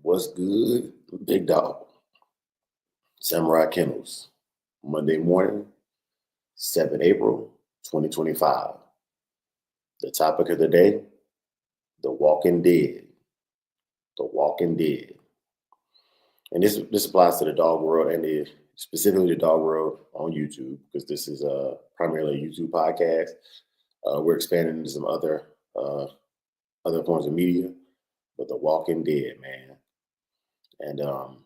What's good, big dog? Samurai Kennels, Monday morning, 7 April 2025. The topic of the day, the walking dead. The walking dead. And this applies to the dog world and specifically the dog world on YouTube, because this is primarily a YouTube podcast. We're expanding into some other forms of media, but the walking dead, man. And I'm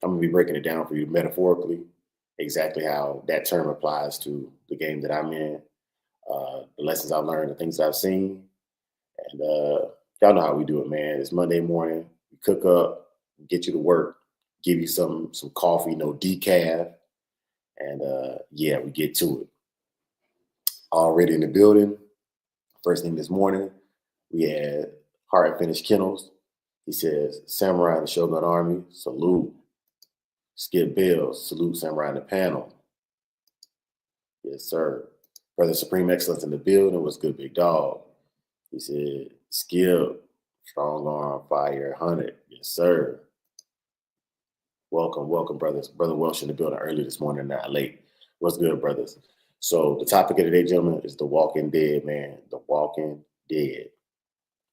gonna be breaking it down for you metaphorically, exactly how that term applies to the game that I'm in, the lessons I've learned, the things I've seen, and y'all know how we do it, man. It's Monday morning. We cook up, get you to work, give you some coffee, no decaf, and yeah, we get to it. Already in the building. First thing this morning, we had Heart and Finish Kennels. He says, Samurai in the Shogun Army, salute. Skip Bills, salute Samurai in the panel. Yes, sir. Brother Supreme Excellence in the building. What's good, big dog? He said, Skip, strong arm, fire, 100. Yes, sir. Welcome, brothers. Brother Welsh in the building early this morning, not late. What's good, brothers? So the topic of the day, gentlemen, is the walking dead, man. The walking dead.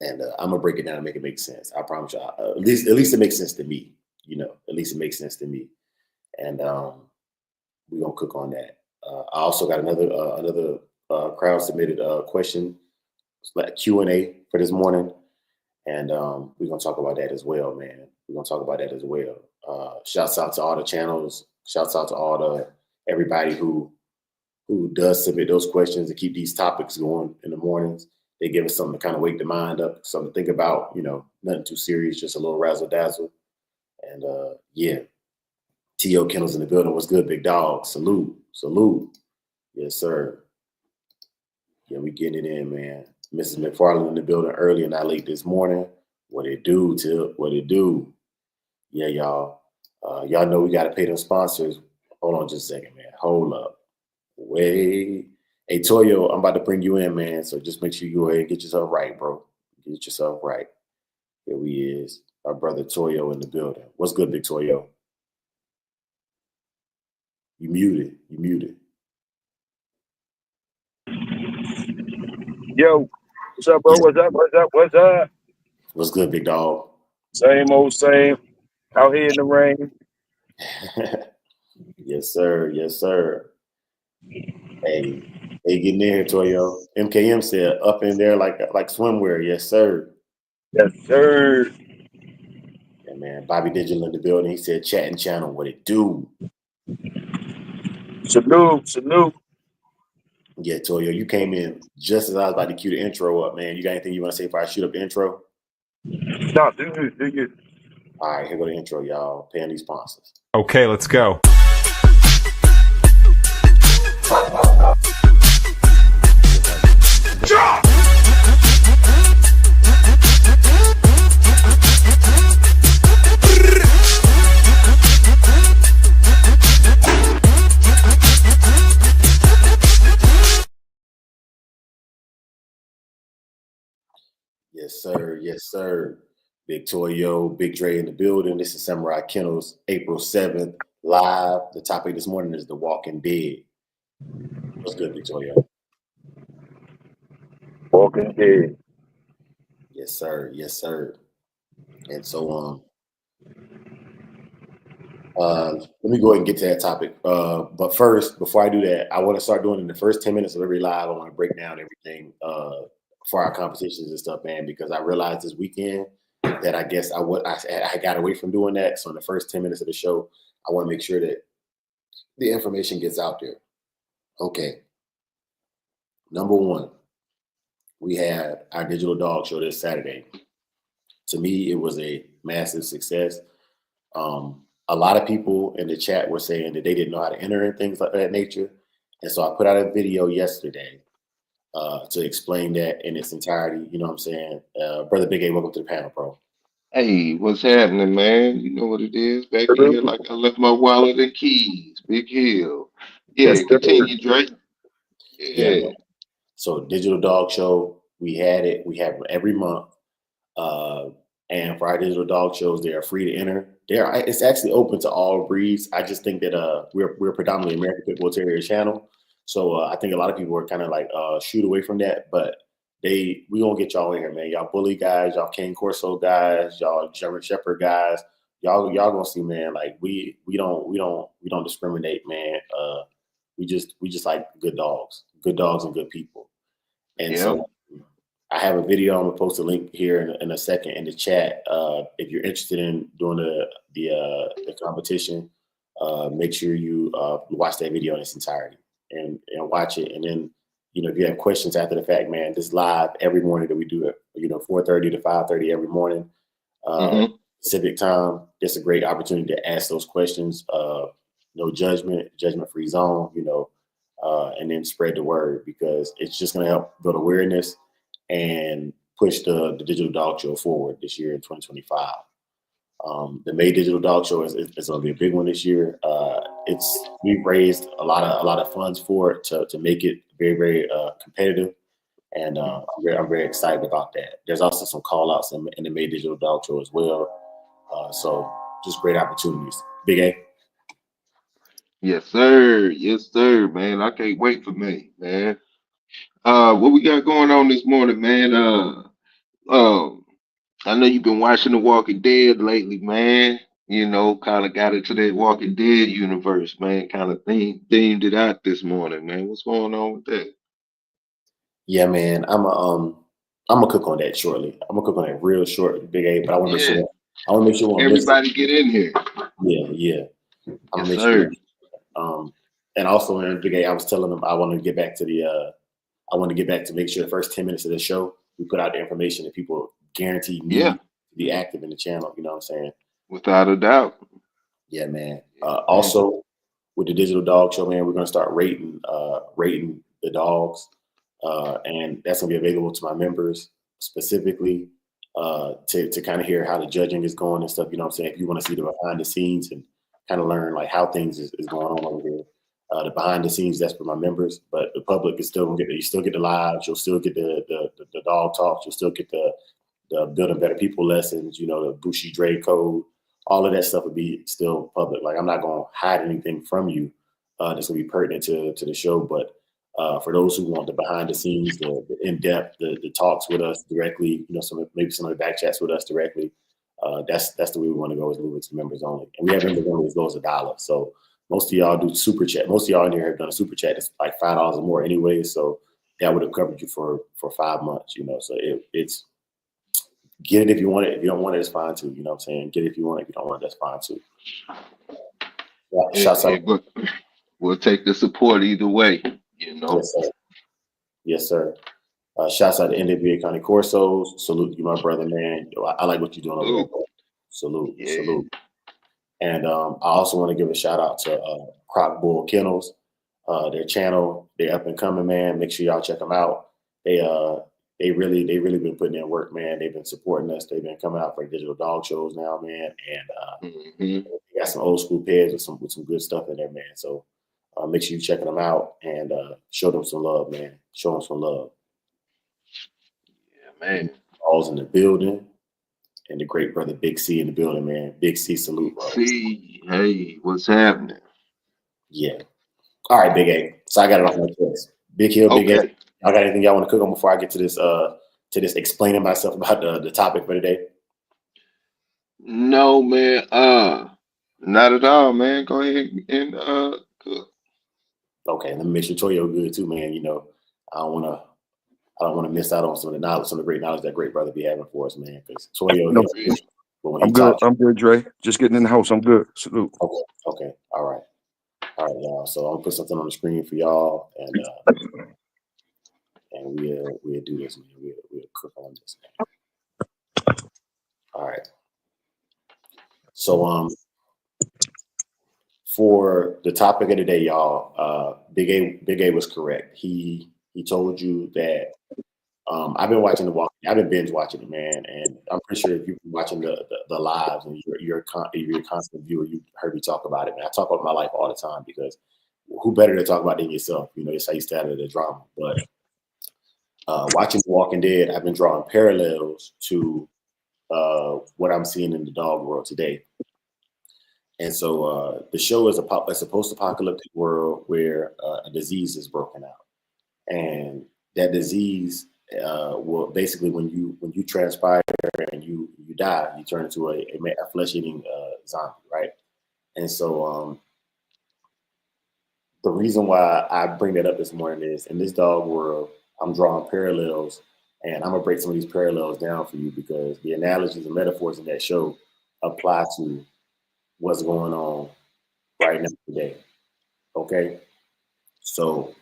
And I'm going to break it down and make it make sense. I promise you, at least it makes sense to me. At least it makes sense to me. And we're going to cook on that. I also got another crowd submitted question, Q&A for this morning. And we're going to talk about that as well, man. We're going to talk about that as well. Shouts out to all the channels. Shouts out to everybody who does submit those questions and keep these topics going in the mornings. They give us something to kind of wake the mind up, something to think about, nothing too serious, just a little razzle dazzle. And yeah, T.O. Kennels in the building. What's good, big dog? Salute. Yes, sir. Yeah, we getting it in, man. Mrs. McFarland in the building early and not late this morning. What it do, Tip? What it do? Yeah, y'all. Y'all know we got to pay them sponsors. Hold on just a second, man. Hold up. Wait. Hey, Toyo, I'm about to bring you in, man. So just make sure you go ahead and get yourself right, bro. Get yourself right. Here he is. Our brother Toyo in the building. What's good, big Toyo? You muted. Yo, what's up, bro? What's up? What's good, big dog? Same old same. Out here in the rain. Yes, sir. Hey, getting in here, Toyo. MKM said up in there like swimwear. Yes, sir. Yes, sir. Yeah, man. Bobby Digital in the building. He said chat and channel. What it do? Salute. Yeah, Toyo, you came in just as I was about to cue the intro up, man. You got anything you want to say before I shoot up the intro? No, do you? All right, here go the intro, y'all. Paying these sponsors. Okay, let's go. Yes, sir. Big Toyo, Big Dre in the building. This is Samurai Kennels, April 7th, live. The topic this morning is the walking dead. What's good, Big Toyo? Walking dead. Yes, sir. And so let me go ahead and get to that topic. But first, before I do that, I want to start doing in the first 10 minutes of every live, I want to break down everything for our competitions and stuff, man, because I realized this weekend that I guess I got away from doing that. So in the first 10 minutes of the show, I want to make sure that the information gets out there. Okay. Number one, we had our digital dog show this Saturday. To me, it was a massive success. A lot of people in the chat were saying that they didn't know how to enter and things like that nature. And so I put out a video yesterday to explain that in its entirety. You know what I'm saying? Brother Big A, welcome to the panel, bro. Hey, what's happening, man? You know what it is. Back in here like I left my wallet and keys. Big Hill. Yeah, Yes, continue, Drake. Yeah. So digital dog show, we had it. We have it every month. And for our digital dog shows, they are free to enter. It's actually open to all breeds. I just think that we're predominantly American Pit Bull Terrier channel, so I think a lot of people are kind of like shoot away from that. But we gonna get y'all in here, man. Y'all bully guys, y'all Cane Corso guys, y'all German Shepherd guys. Y'all gonna see, man. Like we don't discriminate, man. We just like good dogs and good people. And Yeah. so I have a video. I'm gonna post a link here in a second in the chat. If you're interested in doing the competition, make sure you watch that video in its entirety and watch it. And then, if you have questions after the fact, man, this live every morning that we do it, 4:30 to 5:30 every morning, Pacific time. It's a great opportunity to ask those questions. No judgment-free zone, and then spread the word, because it's just going to help build awareness and push the digital dog show forward this year in 2025. The May Digital Dog Show is going to be a big one this year. We've raised a lot of funds for it to make it very, very competitive, and I'm very excited about that. There's also some call outs in the May Digital Dog Show as well. So just great opportunities. Big A. Yes, sir. Yes, sir, man. I can't wait for me, man. What we got going on this morning, man? I know you've been watching The Walking Dead lately, man. Kind of got into that Walking Dead universe, man. Kind of themed it out this morning, man. What's going on with that? Yeah, man. I'm gonna cook on that shortly. I'm gonna cook on that real short, Big A. But I want to make sure. Everybody get in here. Yeah. I'm gonna Yes, make sir. sure. And also in Big A, I was telling them I want to get back to make sure the first 10 minutes of the show we put out the information that people guaranteed need to be active in the channel. You know what I'm saying? Without a doubt. Yeah, man. Also, with the digital dog show, man, we're gonna start rating the dogs, and that's gonna be available to my members specifically to kind of hear how the judging is going and stuff. You know what I'm saying? If you want to see the behind the scenes and kind of learn like how things is going on over here. The behind the scenes, that's for my members, but the public is still gonna you still get the lives, you'll still get the dog talks, you'll still get the building better people lessons, the Bushy Dre code, all of that stuff would be still public. Like I'm not gonna hide anything from you that's gonna be pertinent to the show. But for those who want the behind the scenes, the in-depth, the talks with us directly, some of the back chats with us directly, that's the way we want to go, is move it to members only. And we have members only as low as $1. So most of y'all do super chat. Most of y'all in here have done a super chat. It's like $5 or more anyway. So that would have covered you for 5 months, So it's get it if you want it. If you don't want it, it's fine too. You know what I'm saying? Get it if you want it. If you don't want it, that's fine too. Yeah, shouts out. But we'll take the support either way, Yes, sir. Shouts out to NWA County Corsos. Salute you, my brother, man. I like what you're doing over there. Salute. And I also want to give a shout out to Samurai Kennels. Their channel, they're up and coming, man. Make sure y'all check them out. They really been putting in work, man. They've been supporting us. They've been coming out for digital dog shows now, man. And they got some old school pairs with some good stuff in there, man. So make sure you checking them out and show them some love, man. Show them some love. Yeah, man. All's in the building. And the great brother Big C in the building, man. Big C, salute, bro. C, hey, what's happening? Yeah. All right, Big A. So I got it off my chest. Big Hill, Big A. Y'all got anything y'all want to cook on before I get to this explaining myself about the topic for today? No, man. Not at all, man. Go ahead and cook. Okay, let me make sure Toyo good too, man. I don't want to miss out on some of the great knowledge that great brother be having for us, man. Because Toyo, I'm good. I'm good, Dre. Just getting in the house. I'm good. Salute. Okay. All right, y'all. So I'm gonna put something on the screen for y'all, and we'll do this, man. We'll cook on this, man. All right. So for the topic of the day, y'all, Big A was correct. He told you that I've been watching I've been binge watching it, man, and I'm pretty sure if you've been watching the lives and you're a constant viewer, you heard me talk about it, man. I talk about my life all the time because who better to talk about than yourself? It's how you started the drama. But watching The Walking Dead, I've been drawing parallels to what I'm seeing in the dog world today. And so the show is a post-apocalyptic world where a disease is broken out, and that disease will basically, when you transpire and you die, you turn into a flesh-eating zombie, right? And so the reason why I bring that up this morning is, in this dog world, I'm drawing parallels, and I'm gonna break some of these parallels down for you, because the analogies and metaphors in that show apply to what's going on right now today. Okay, so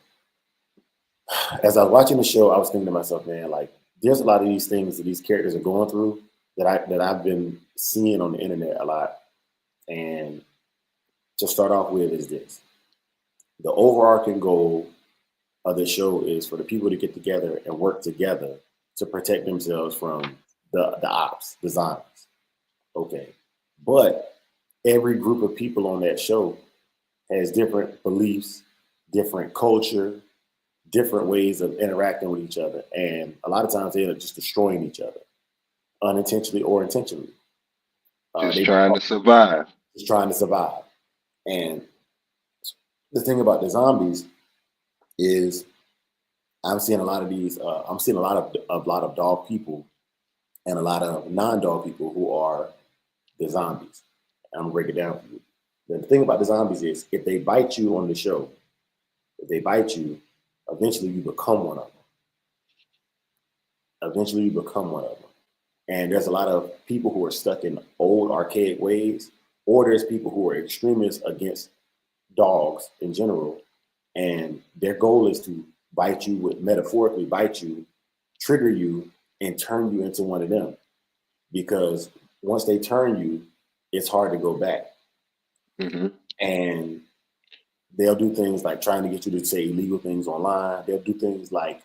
as I was watching the show, I was thinking to myself, man, like, there's a lot of these things that these characters are going through that I've been seeing on the internet a lot. And to start off with is this: the overarching goal of the show is for the people to get together and work together to protect themselves from the ops, the zombies. Okay, but every group of people on that show has different beliefs, different culture, different ways of interacting with each other. And a lot of times they end up just destroying each other, unintentionally or intentionally. Just trying to survive. Just trying to survive. And the thing about the zombies is, I'm seeing a lot of these, I'm seeing a lot of dog people and a lot of non-dog people who are the zombies. And I'm gonna break it down for you. The thing about the zombies is, if they bite you on the show, if they bite you, eventually you become one of them. Eventually you become one of them. And there's a lot of people who are stuck in old archaic ways, or there's people who are extremists against dogs in general. And their goal is to bite you, metaphorically bite you, trigger you, and turn you into one of them. Because once they turn you, it's hard to go back. Mm-hmm. And they'll do things like trying to get you to say illegal things online. They'll do things like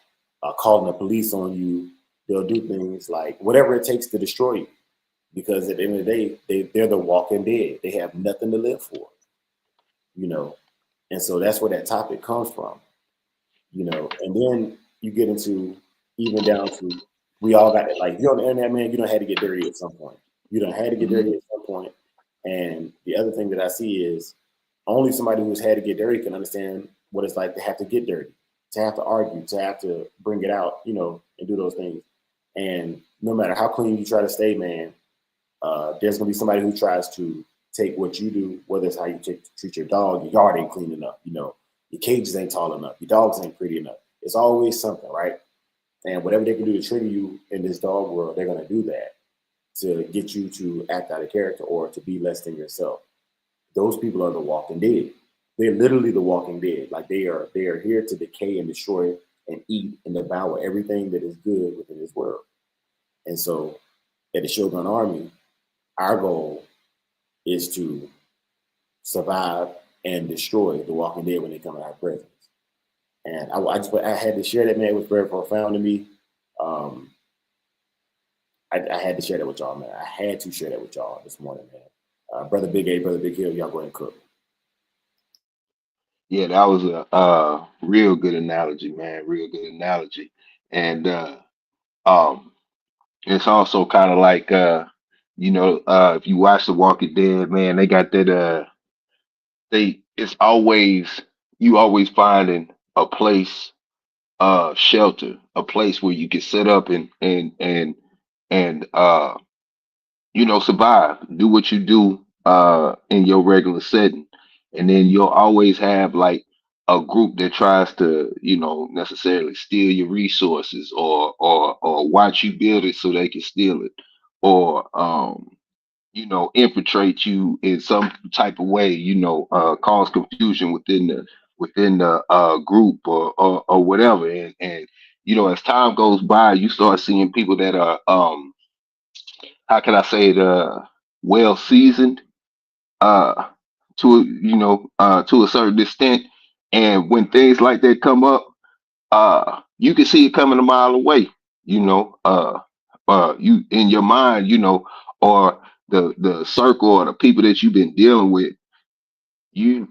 calling the police on you. They'll do things like whatever it takes to destroy you. Because at the end of the day, they're the walking dead. They have nothing to live for, you know. And so that's where that topic comes from, you know. And then you get into, even down to, we all got it. Like, if you're on the internet, man, you don't have to get dirty at some point. You don't have to get dirty at some point. And the other thing that I see is, only somebody who's had to get dirty can understand what it's like to have to get dirty, to have to argue, to have to bring it out, you know, and do those things. And no matter how clean you try to stay, man, there's gonna be somebody who tries to take what you do, whether it's how you treat your dog. Your yard ain't clean enough, you know, your cages ain't tall enough, your dogs ain't pretty enough. It's always something, right? And whatever they can do to trigger you in this dog world, they're gonna do that to get you to act out of character or to be less than yourself. Those people are the walking dead. They're literally the walking dead. Like, they are here to decay and destroy and eat and devour everything that is good within this world. And so at the Shogun Army, our goal is to survive and destroy the walking dead when they come in our presence. And I had to share that, man. It was very profound to me. I had to share that with y'all, man. I had to share that with y'all this morning, man. Brother Big A, Brother Big Hill, y'all go ahead and cook. Yeah, that was a real good analogy, man. Real good analogy. And um it's also kind of like if you watch The Walking Dead, man, they got that it's always, you always finding a place, shelter, a place where you can set up and survive, do what you do in your regular setting. And then you'll always have like a group that tries to, necessarily steal your resources, or watch you build it so they can steal it, or infiltrate you in some type of way, cause confusion within the group, or whatever. And as time goes by, you start seeing people that are how can I say it, well seasoned, uh to a certain extent. And when things like that come up, you can see it coming a mile away, you in your mind, or the circle or the people that you've been dealing with, you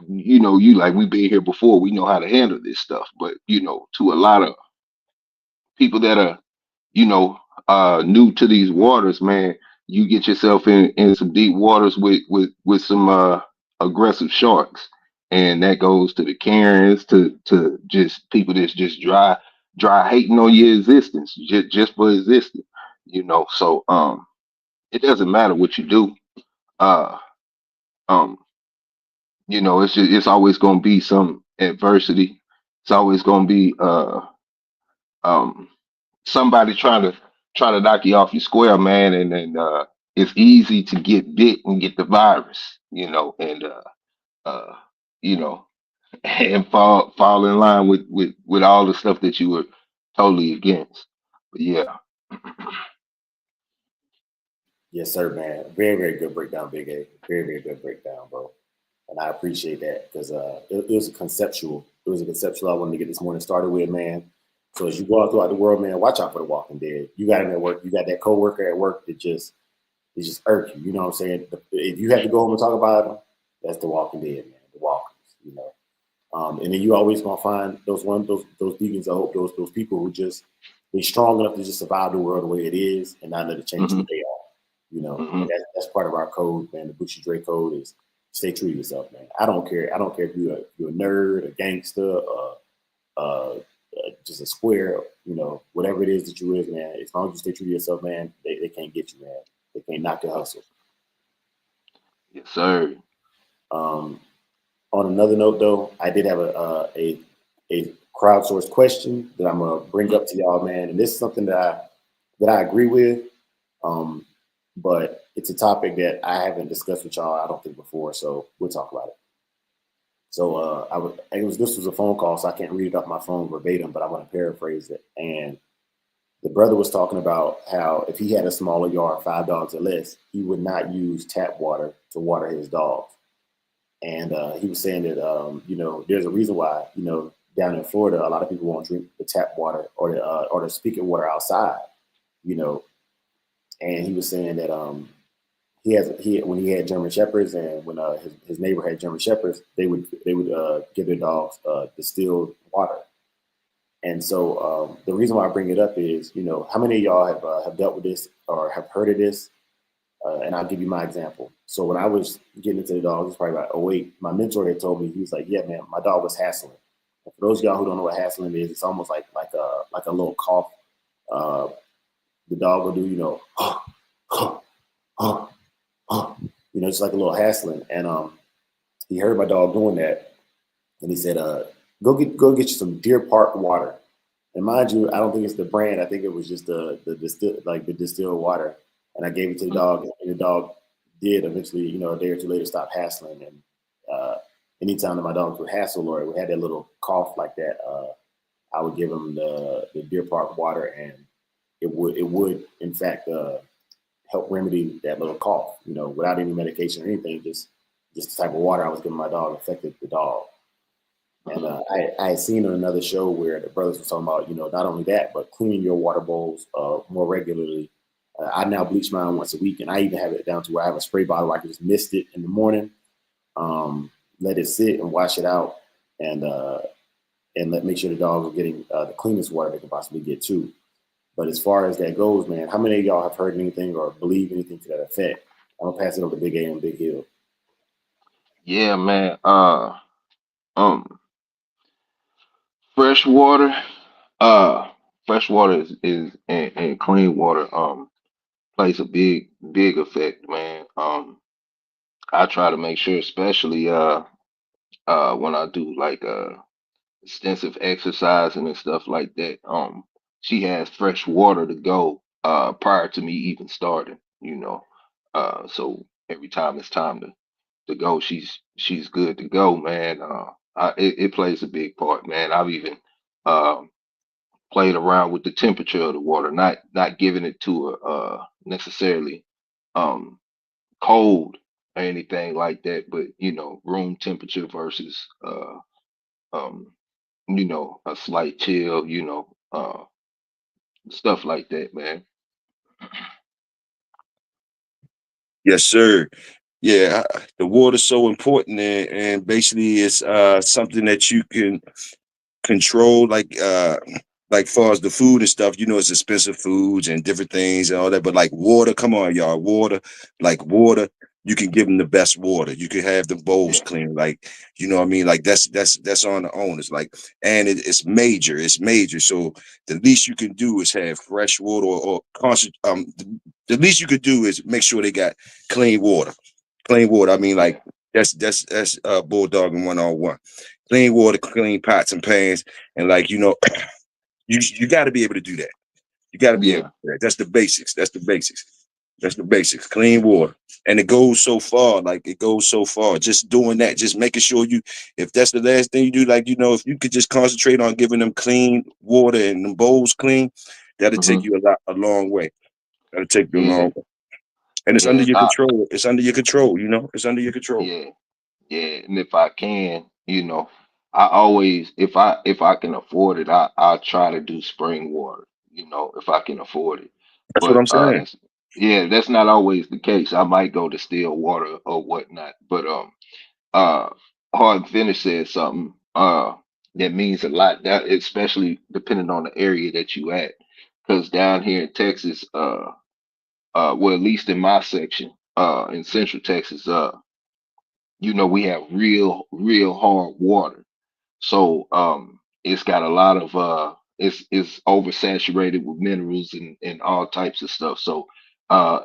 like, we've been here before, we know how to handle this stuff. But to a lot of people that are, new to these waters, man, you get yourself in some deep waters with some aggressive sharks, and that goes to the Karens, to just people that's just dry hating on your existence, just for existing, you know. So it doesn't matter what you do. Uh, um, you know, it's always gonna be some adversity. It's always gonna be um somebody trying to knock you off your square, man, and it's easy to get bit and get the virus, you know, and uh you know, and fall in line with all the stuff that you were totally against. But yeah. Yes, sir, man. Very, very good breakdown, Big A. Very, very good breakdown, bro. And I appreciate that because it was a conceptual. It was a conceptual I wanted to get this morning started with, man. So as you go out throughout the world, man, watch out for the Walking Dead. You got him at work. You got that coworker at work that just irk you. You know what I'm saying? If you have to go home and talk about them, that's the Walking Dead, man. The Walkers, you know. And then you always gonna find those beacons of hope, those people who just be strong enough to just survive the world the way it is and not let it change who Hmm. they are. You know, Hmm. and that's part of our code, man. The Bushy Dre code is stay true to yourself, man. I don't care. I don't care if you're a nerd, a gangster, just a square, you know, whatever it is that you is, man. As long as you stay true to yourself, man, they can't get you, man. They can't knock your hustle. Yes, sir. Um, on another note, though, I did have a crowdsourced question that I'm gonna bring up to y'all, man. And this is something that I agree with, um, but it's a topic that I haven't discussed with y'all, I don't think, before. So we'll talk about it. So this was a phone call, so I can't read it off my phone verbatim, but I'm gonna paraphrase it. And the brother was talking about how if he had a smaller yard, 5 dogs or less, he would not use tap water to water his dogs. And he was saying that you know, there's a reason why, you know, down in Florida, a lot of people won't drink the tap water or the spigot water outside. You know, and he was saying that he when he had German shepherds and when his neighbor had German shepherds, they would give their dogs distilled water. And so the reason why I bring it up is, you know, how many of y'all have dealt with this or have heard of this? And I'll give you my example. So when I was getting into the dogs, it's probably about '08. My mentor had told me, he was like, "Yeah, man, my dog was hassling." And for those of y'all who don't know what hassling is, it's almost like a little cough. Uh, the dog will do, you know, you know, just like a little hassling. And he heard my dog doing that, and he said, go get you some Deer Park water." And mind you, I don't think it's the brand. I think it was just the distilled water. And I gave it to the dog, and the dog did eventually, you know, a day or two later stop hassling. And anytime that my dogs would hassle or would have that little cough like that, I would give them the Deer Park water, and it would in fact help remedy that little cough, you know, without any medication or anything. Just the type of water I was giving my dog affected the dog. And I had seen on another show where the brothers were talking about, you know, not only that, but cleaning your water bowls more regularly. I now bleach mine once a week, and I even have it down to where I have a spray bottle where I can just mist it in the morning, let it sit and wash it out, and make sure the dogs are getting the cleanest water they can possibly get too. But as far as that goes, man, how many of y'all have heard anything or believe anything to that effect? I'm gonna pass it over to Big A and Big Hill. Yeah, man. Um, fresh water. Uh, fresh water is and clean water plays a big effect, man. I try to make sure, especially when I do like extensive exercising and stuff like that. She has fresh water to go prior to me even starting, you know. So every time it's time to go, she's good to go, man. It plays a big part, man. I've even um played around with the temperature of the water, not giving it to her necessarily um cold or anything like that, but you know, room temperature versus um you know, a slight chill, you know, stuff like that, man. Yes, sir. Yeah, the water's so important, and basically it's something that you can control. Like like far as the food and stuff, it's expensive foods and different things and all that. But like water, come on, y'all, water, you can give them the best water. You can have the bowls Yeah. clean, like what I mean. Like that's on the owners. Like, and it's major. It's major. So the least you can do is have fresh water or constant. The least you could do is make sure they got clean water. Clean water. I mean, Yeah. like that's bulldogging 1-on-1. Clean water, clean pots and pans, and like you got to be able to do that. You got to be able Yeah. to do that. That's the basics. That's the basics. That's the basics. Clean water. And it goes so far. Like it goes so far. Just doing that. Just making sure if that's the last thing you do, like, if you could just concentrate on giving them clean water and them bowls clean, that'll take you a long way. That'll take you a long Yeah. way. And it's under Yeah. your control. It's under your control, It's under your control. Yeah. Yeah. And if I can, I always, if I can afford it, I try to do spring water, if I can afford it. That's what But I'm saying. that's not always the case. I might go to still water or whatnot. But uh Hard Finish said something that means a lot, that especially depending on the area that you at. Because down here in Texas, well, at least in my section, in Central Texas, we have real hard water. So it's got a lot of it's oversaturated with minerals and all types of stuff. So uh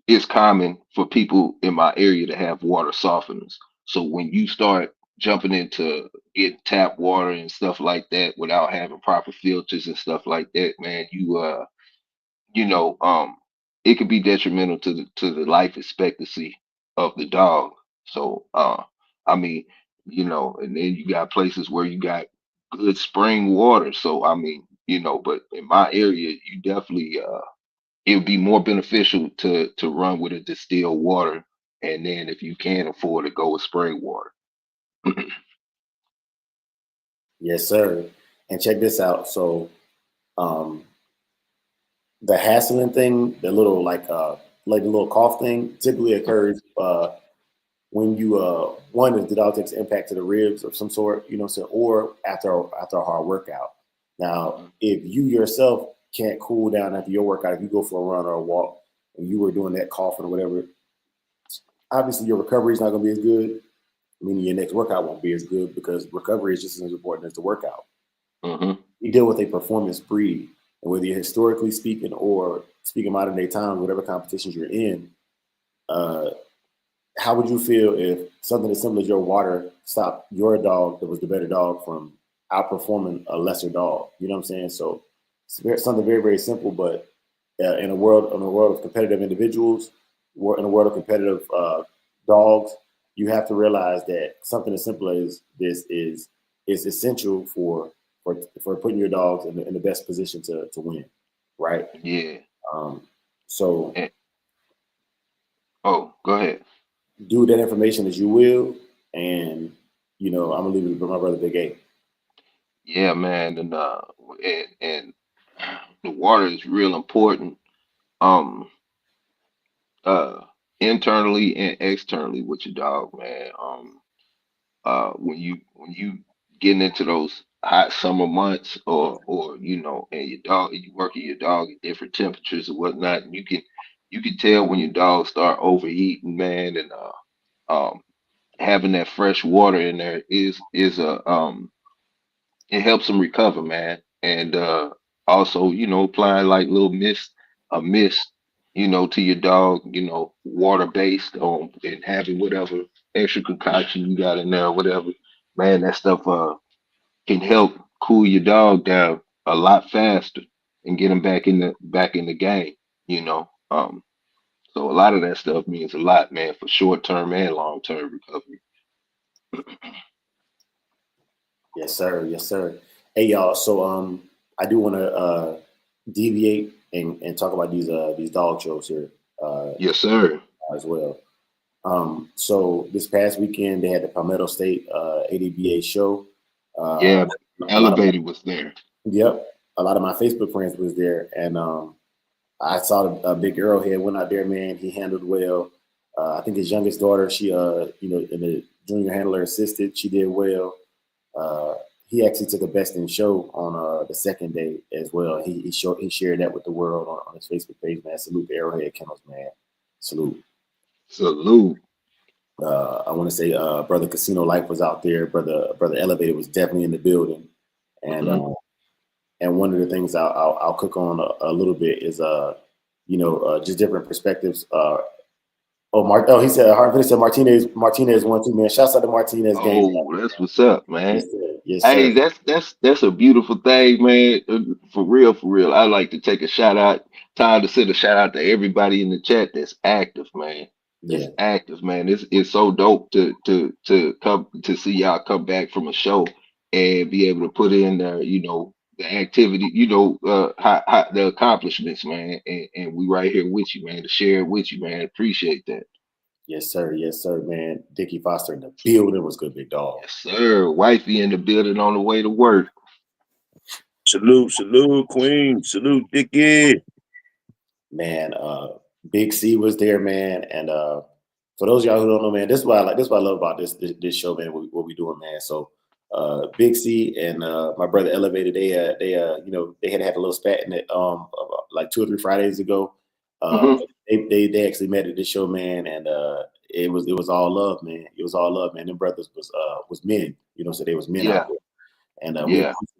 it's common for people in my area to have water softeners. So when you start jumping into get tap water and stuff like that without having proper filters and stuff like that, man, you know, it could be detrimental to the life expectancy of the dog. So, I mean, and then you got places where you got good spring water. So, I mean, but in my area, you definitely, it would be more beneficial to run with a distilled water, and then if you can afford to go with spring water. Yes, sir. And check this out. So, um, the hassling thing, the little like the little cough thing, typically occurs when you one is the dog takes impact to the ribs of some sort, or after a hard workout. Now, if you yourself can't cool down after your workout, if you go for a run or a walk and you were doing that coughing or whatever, obviously your recovery is not going to be as good. Meaning your next workout won't be as good because recovery is just as important as the workout. Mm-hmm. You deal with a performance breed, and whether you're historically speaking or speaking modern day times, whatever competitions you're in, uh, how would you feel if something as simple as your water stopped your dog that was the better dog from outperforming a lesser dog? You know what I'm saying? So it's something very, very simple, but in a world of competitive individuals, in a world of competitive dogs, you have to realize that something as simple as this is essential for putting your dogs in the best position to win, right? Yeah. Um, so And, oh, go ahead. do that information as you will, and I'm gonna leave it with my brother Big A. Yeah, man, and the water is real important. Um, uh, Internally and externally with your dog, man. When you getting into those hot summer months, or and you working your dog at different temperatures or whatnot, and you can tell when your dog start overeating, man, and having that fresh water in there is a it helps them recover, man. And also, applying like a mist, to your dog, water based on, and having whatever extra concoction you got in there, or whatever, man, that stuff can help cool your dog down a lot faster and get him back in the game, you know. So a lot of that stuff means a lot, man, for short term and long term recovery. Yes, sir. Yes, sir. Hey, y'all. So, I do want to deviate and talk about these dog shows here Yes, sir. as well. So this past weekend they had the Palmetto State ADBA show. Yeah, A lot of Elevated was there. Yep, a lot of my Facebook friends was there, and I saw a big Arrowhead went out there. Man, he handled well. I think his youngest daughter, she in the junior handler assisted, she did well. Uh, he actually took a best in show on the second day as well. He shared that with the world on his Facebook page, man. Salute to Arrowhead Kennels, man. Salute. Salute. I want to say brother Casino Life was out there. Brother Elevator was definitely in the building, and and one of the things I'll cook on a little bit is just different perspectives. He said Harvey said Martinez 1-2, man. Shouts out to Martinez game. Oh, that's what's up, man. Yes, sir. Yes, Hey, sir. that's a beautiful thing, man. For real, for real. I like to take a shout out. Time to send a shout out to everybody in the chat that's active, man. That's Yeah. active, man. It's so dope to come to see y'all come back from a show and be able to put in the activity, how the accomplishments, man. And we right here with you, man, to share it with you, man. Appreciate that. Yes, sir. Yes, sir, man. Dickie Foster in the building was good, big dog. Yes, sir. Wifey in the building on the way to work. Salute, Queen. Salute, Dickie. Man, Big C was there, man. And for those of y'all who don't know, man, this is what I love about this show, man. What we doing, man. So Big C and my brother Elevator, they had a little spat in it like 2 or 3 Fridays ago. They actually met at this show, man, and it was all love, man. It was all love, man. Them brothers was men, so they was men out there. And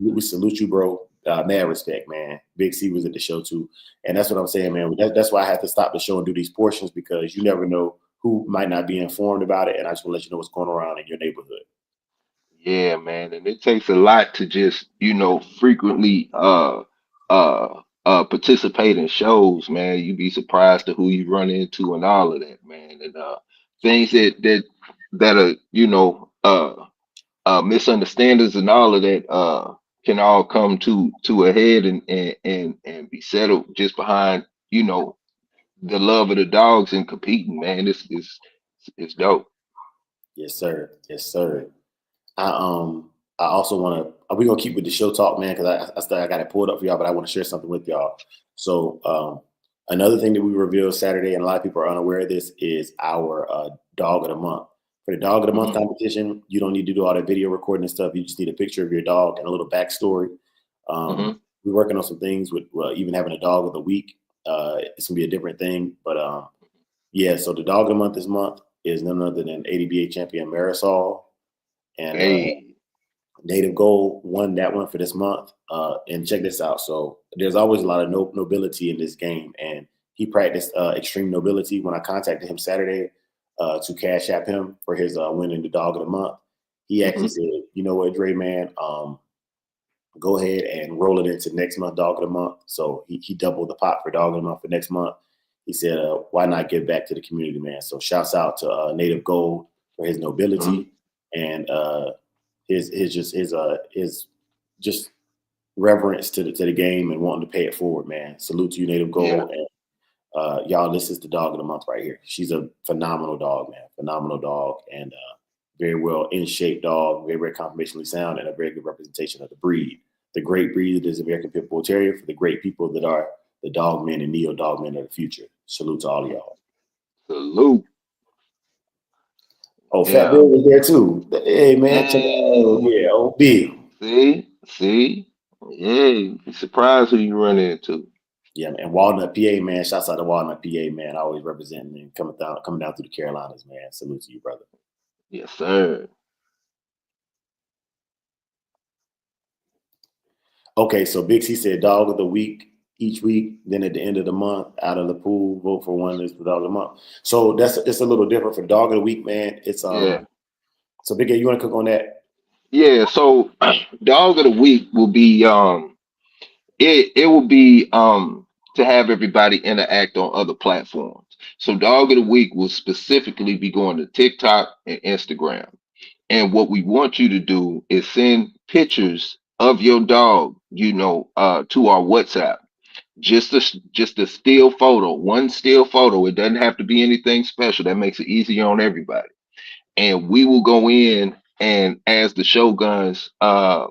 we salute you, bro. Mad respect, man. Big C was at the show too, and that's what I'm saying, man. That's why I had to stop the show and do these portions, because you never know who might not be informed about it, and I just want to let you know what's going around in your neighborhood. Yeah, man, and it takes a lot to just frequently participate in shows, man. You'd be surprised to who you run into and all of that, man. And things that are misunderstandings and all of that can all come to a head and be settled just behind the love of the dogs and competing, man. It's dope. Yes, sir. Yes, sir. I also want to. We're gonna keep with the show talk, man, because I got it pulled up for y'all, but I want to share something with y'all. So another thing that we revealed Saturday, and a lot of people are unaware of this, is our dog of the month. For the dog of the month competition, you don't need to do all that video recording and stuff. You just need a picture of your dog and a little backstory. We're working on some things with even having a dog of the week. It's gonna be a different thing, but yeah. So the dog of the month this month is none other than ADBA champion Marisol, and Native Gold won that one for this month. And check this out. So there's always a lot of nobility in this game, and he practiced extreme nobility. When I contacted him Saturday to cash app him for his winning the dog of the month, he actually said, "You know what, Dre, man, go ahead and roll it into next month dog of the month." So he doubled the pot for dog of the month for next month. He said, "Why not give back to the community, man?" So shouts out to Native Gold for his nobility and his just reverence to the game and wanting to pay it forward, man. Salute to you, Native Gold. And y'all, this is the dog of the month right here. She's a phenomenal dog, man. Phenomenal dog, and very well in shape dog, very, very conformationally sound, and a very good representation of the breed. The great breed that is American Pit Bull Terrier for the great people that are the dog men and neo dog men of the future. Salute to all of y'all. Salute. Oh, Fat Bill was there too. Hey, man, check it out. OB. See, yeah, be surprised who you run into. Yeah, and Walnut, PA, man. Shouts out to Walnut, PA, man. Always representing and coming down through the Carolinas, man. Salute to you, brother. Yes, sir. Okay, so Big C said dog of the week each week. Then at the end of the month, out of the pool, vote for one is the dog of the month. So it's a little different for dog of the week, man. It's So Big A, you want to cook on that? Yeah. So dog of the week will be it will be to have everybody interact on other platforms. So dog of the week will specifically be going to TikTok and Instagram. And what we want you to do is send pictures of your dog, to our WhatsApp. Just a still photo, one still photo. It doesn't have to be anything special. That makes it easier on everybody. And we will go in, and as the Shoguns,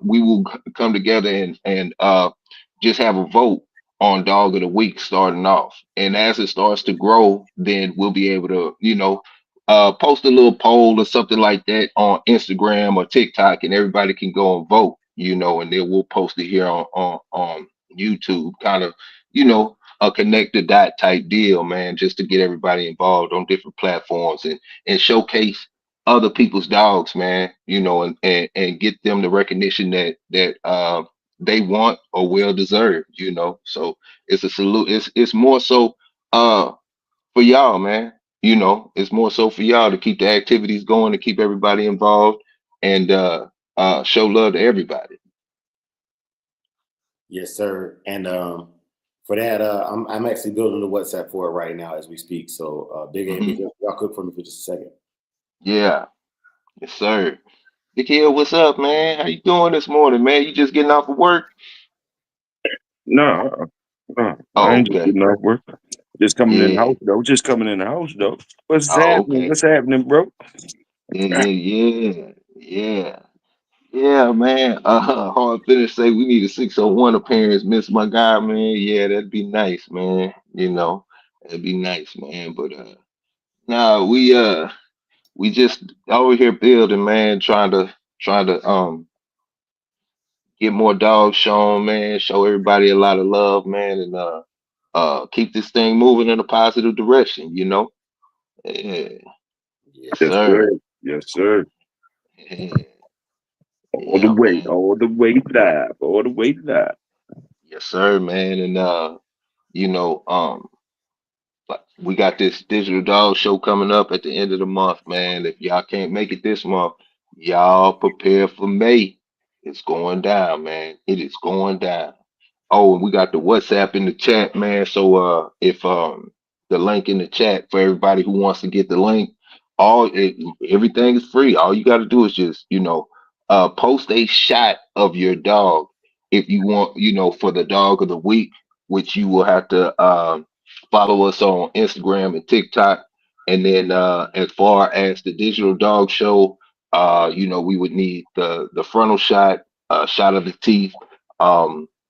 we will come together and just have a vote on dog of the week starting off. And as it starts to grow, then we'll be able to, post a little poll or something like that on Instagram or TikTok, and everybody can go and vote. you know, and then we'll post it here on YouTube, kind of, a connect the dot type deal, man, just to get everybody involved on different platforms and showcase other people's dogs, man, and get them the recognition that they want or well deserved, So it's a salute. It's more so for y'all, man. It's more so for y'all to keep the activities going, to keep everybody involved, and show love to everybody. Yes, sir. And for that, I'm actually building the WhatsApp for it right now as we speak. So Big A, Big Hill, y'all cook for me for just a second. Yeah, yes, sir. Big Hill, what's up, man? How you doing this morning, man? You just getting off of work? No, no, I Oh, ain't just okay. getting off work. Just coming in the Yeah. house though. Just coming in the house though. What's Oh, happening? okay. What's happening, bro? Yeah. Yeah, man. Hard finish say we need a 601 appearance. Miss my guy, man. Yeah, that'd be nice, man. That'd be nice, man. But nah, we just over here building, man, trying to get more dogs shown, man, show everybody a lot of love, man, and keep this thing moving in a positive direction. Yeah, yes, Yes, sir. sir. Yes, sir. Yeah, All the yeah, way, man. all the way live, all the way live. Yes, sir, man. And you know, um, but we got this digital dog show coming up at the end of the month, man. If y'all can't make it this month, y'all prepare for May. It's going down, man. It is going down. Oh, and we got the WhatsApp in the chat, man. So if the link in the chat for everybody who wants to get the link, everything is free. All you got to do is just, post a shot of your dog if you want, for the dog of the week, which you will have to follow us on Instagram and TikTok. And then as far as the digital dog show, we would need the frontal shot, shot of the teeth,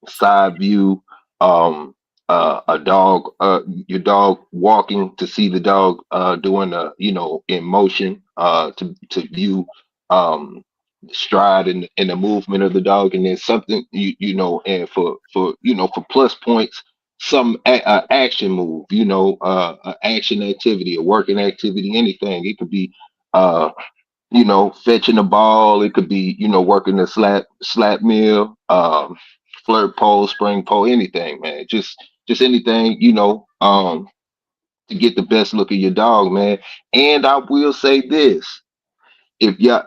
side view, a dog, your dog walking to see the dog doing in motion to view the stride and the movement of the dog, and then something and for plus points, some action move, a action activity, a working activity, anything. It could be fetching the ball. It could be, working the slap mill, flirt pole, spring pole, anything, man. Just anything, to get the best look of your dog, man. And I will say this: if y'all,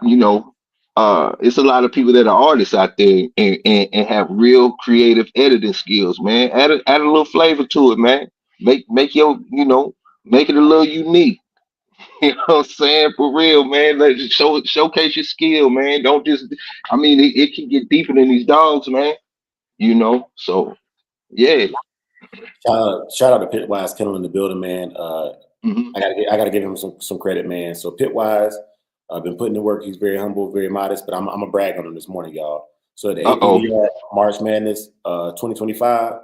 it's a lot of people that are artists out there and have real creative editing skills, man. Add a little flavor to it, man. Make your, make it a little unique. You know what I'm saying? For real, man. Let it showcase your skill, man. Don't just it can get deeper than these dogs, man. So yeah. Shout out to Pitwise Kennel in the building, man. Hmm. I gotta give him some credit, man. So Pitwise, I've been putting in work. He's very humble, very modest, but I'm a brag on him this morning, y'all. So at the Uh-oh. APDR March Madness 2025,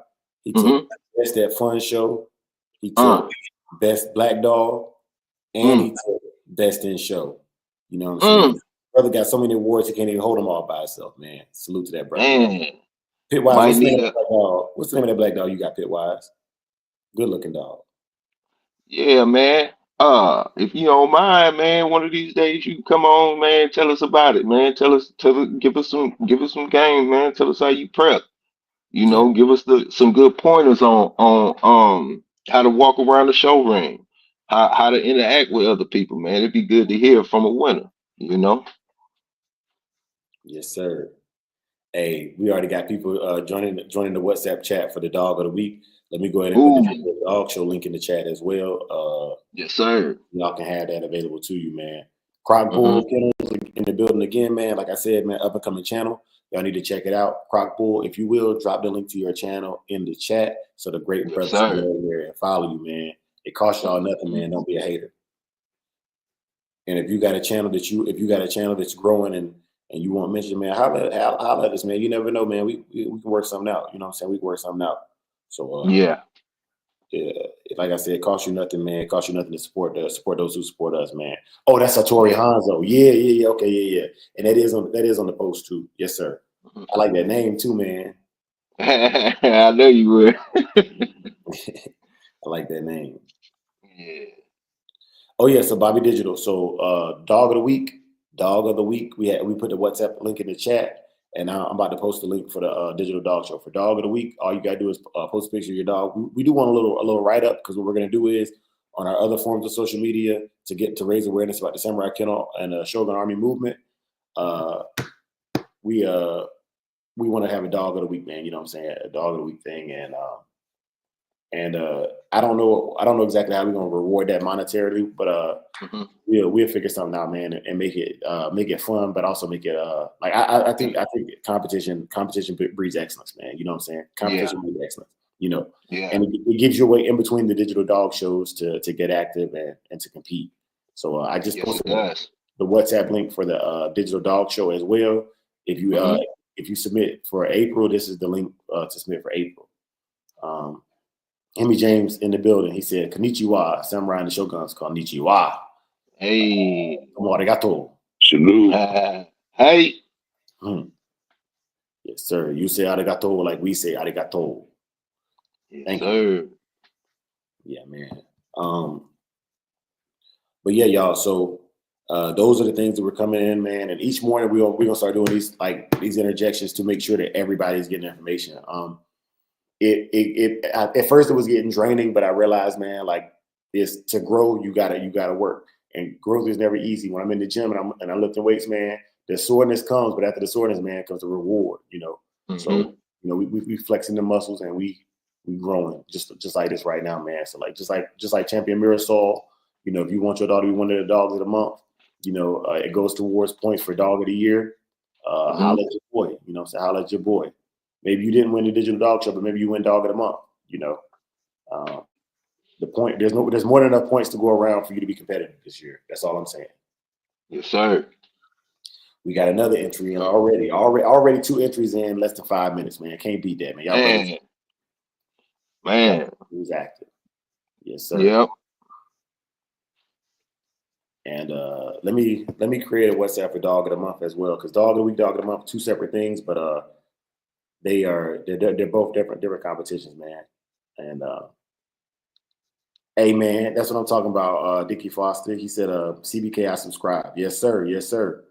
he took Hmm. Best at Fun Show, he Uh, took Best Black Dog, and he mm, took Best in Show. You know what I'm saying? mm, Brother got so many awards he can't even hold them all by himself, man. Salute to that brother, man. man. Pitwise, Might what's the name need of a that black dog? What's the name of that black dog you got, Pitwise? Good looking dog. Yeah, man. If you don't mind, man, one of these days you can come on, man. Tell us about it, man. Give us some game, man. Tell us how you prep. Yeah. Give us some good pointers on how to walk around the show ring, how to interact with other people, man. It'd be good to hear from a winner, you know. Yes, sir. Hey, we already got people joining the WhatsApp chat for the dog of the week. Let me go ahead and put Ooh, the dog show link in the chat as well. yes, sir. Y'all can have that available to you, man. Croc Mm-hmm. Bull Kennels in the building again, man. Like I said, man, up and coming channel. Y'all need to check it out. Croc Bull, if you will, drop the link to your channel in the chat so the great Yes, brothers can sir. go over there and follow you, man. It costs y'all nothing, man. Mhm. Don't be a hater. And if you got a channel that's growing and you want mention, man, holla at us, man. You never know, man. We can work something out. You know what I'm saying? We can work something out. So Yeah. yeah, like I said, it costs you nothing, man. It costs you nothing to support those who support us, man. Oh, that's Satori Hanzo. Yeah. Okay, yeah. And that is on the post too. Yes, sir. I like that name too, man. I know you would. I like that name. Yeah. Oh yeah, so Bobby Digital. So dog of the week. We put the WhatsApp link in the chat, and I'm about to post the link for the digital dog show. For dog of the week, all you gotta do is post a picture of your dog. We do want a little write up, because what we're gonna do is on our other forms of social media to raise awareness about the Samurai Kennel and the Shogun Army movement. We want to have a dog of the week, man. You know what I'm saying? A dog of the week thing, and I don't know exactly how we're gonna reward that monetarily, but we'll figure something out, man, and make it fun, but also make it like I think competition breeds excellence, man. You know what I'm saying? Competition breeds excellence. You know, and it gives you a way in between the digital dog shows to get active and to compete. So I just posted the WhatsApp link for the digital dog show as well. If you submit for April, this is the link to submit for April. Hemi James in the building. He said, "Konnichiwa." Samurai and the Shoguns called Konnichiwa. Hey. Arigato. Salute. Hey. Yes, sir. You say arigato like we say arigato. Yes, Thank sir. you. Yeah, man. But yeah, y'all. So those are the things that were coming in, man. And each morning we're gonna start doing these interjections to make sure that everybody's getting information. At first it was getting draining, but I realized, man, like this, to grow, you gotta work, and growth is never easy. When I'm in the gym and I'm lifting weights, man, the soreness comes, but after the soreness, man, comes the reward. You know, so you know we flexing the muscles and we growing just like this right now, man. So like just like Champion Mirasol, you know, if you want your dog to be one of the dogs of the month, you know, it goes towards points for dog of the year. Holla at your boy, you know, so holla at your boy. Maybe you didn't win the digital dog show, but maybe you win dog of the month. You know, the point there's more than enough points to go around for you to be competitive this year. That's all I'm saying. Yes, sir. We got another entry in already 2 entries in less than 5 minutes, man. Can't beat that, man. Y'all man. Who's active? Yes, sir. Yep. And let me create a WhatsApp for dog of the month as well, because dog of the week, dog of the month, 2 separate things, but they're both different competitions, man. And hey, man, that's what I'm talking about. Dickie Foster, he said, CBK, I subscribe. Yes, sir. Yes, sir.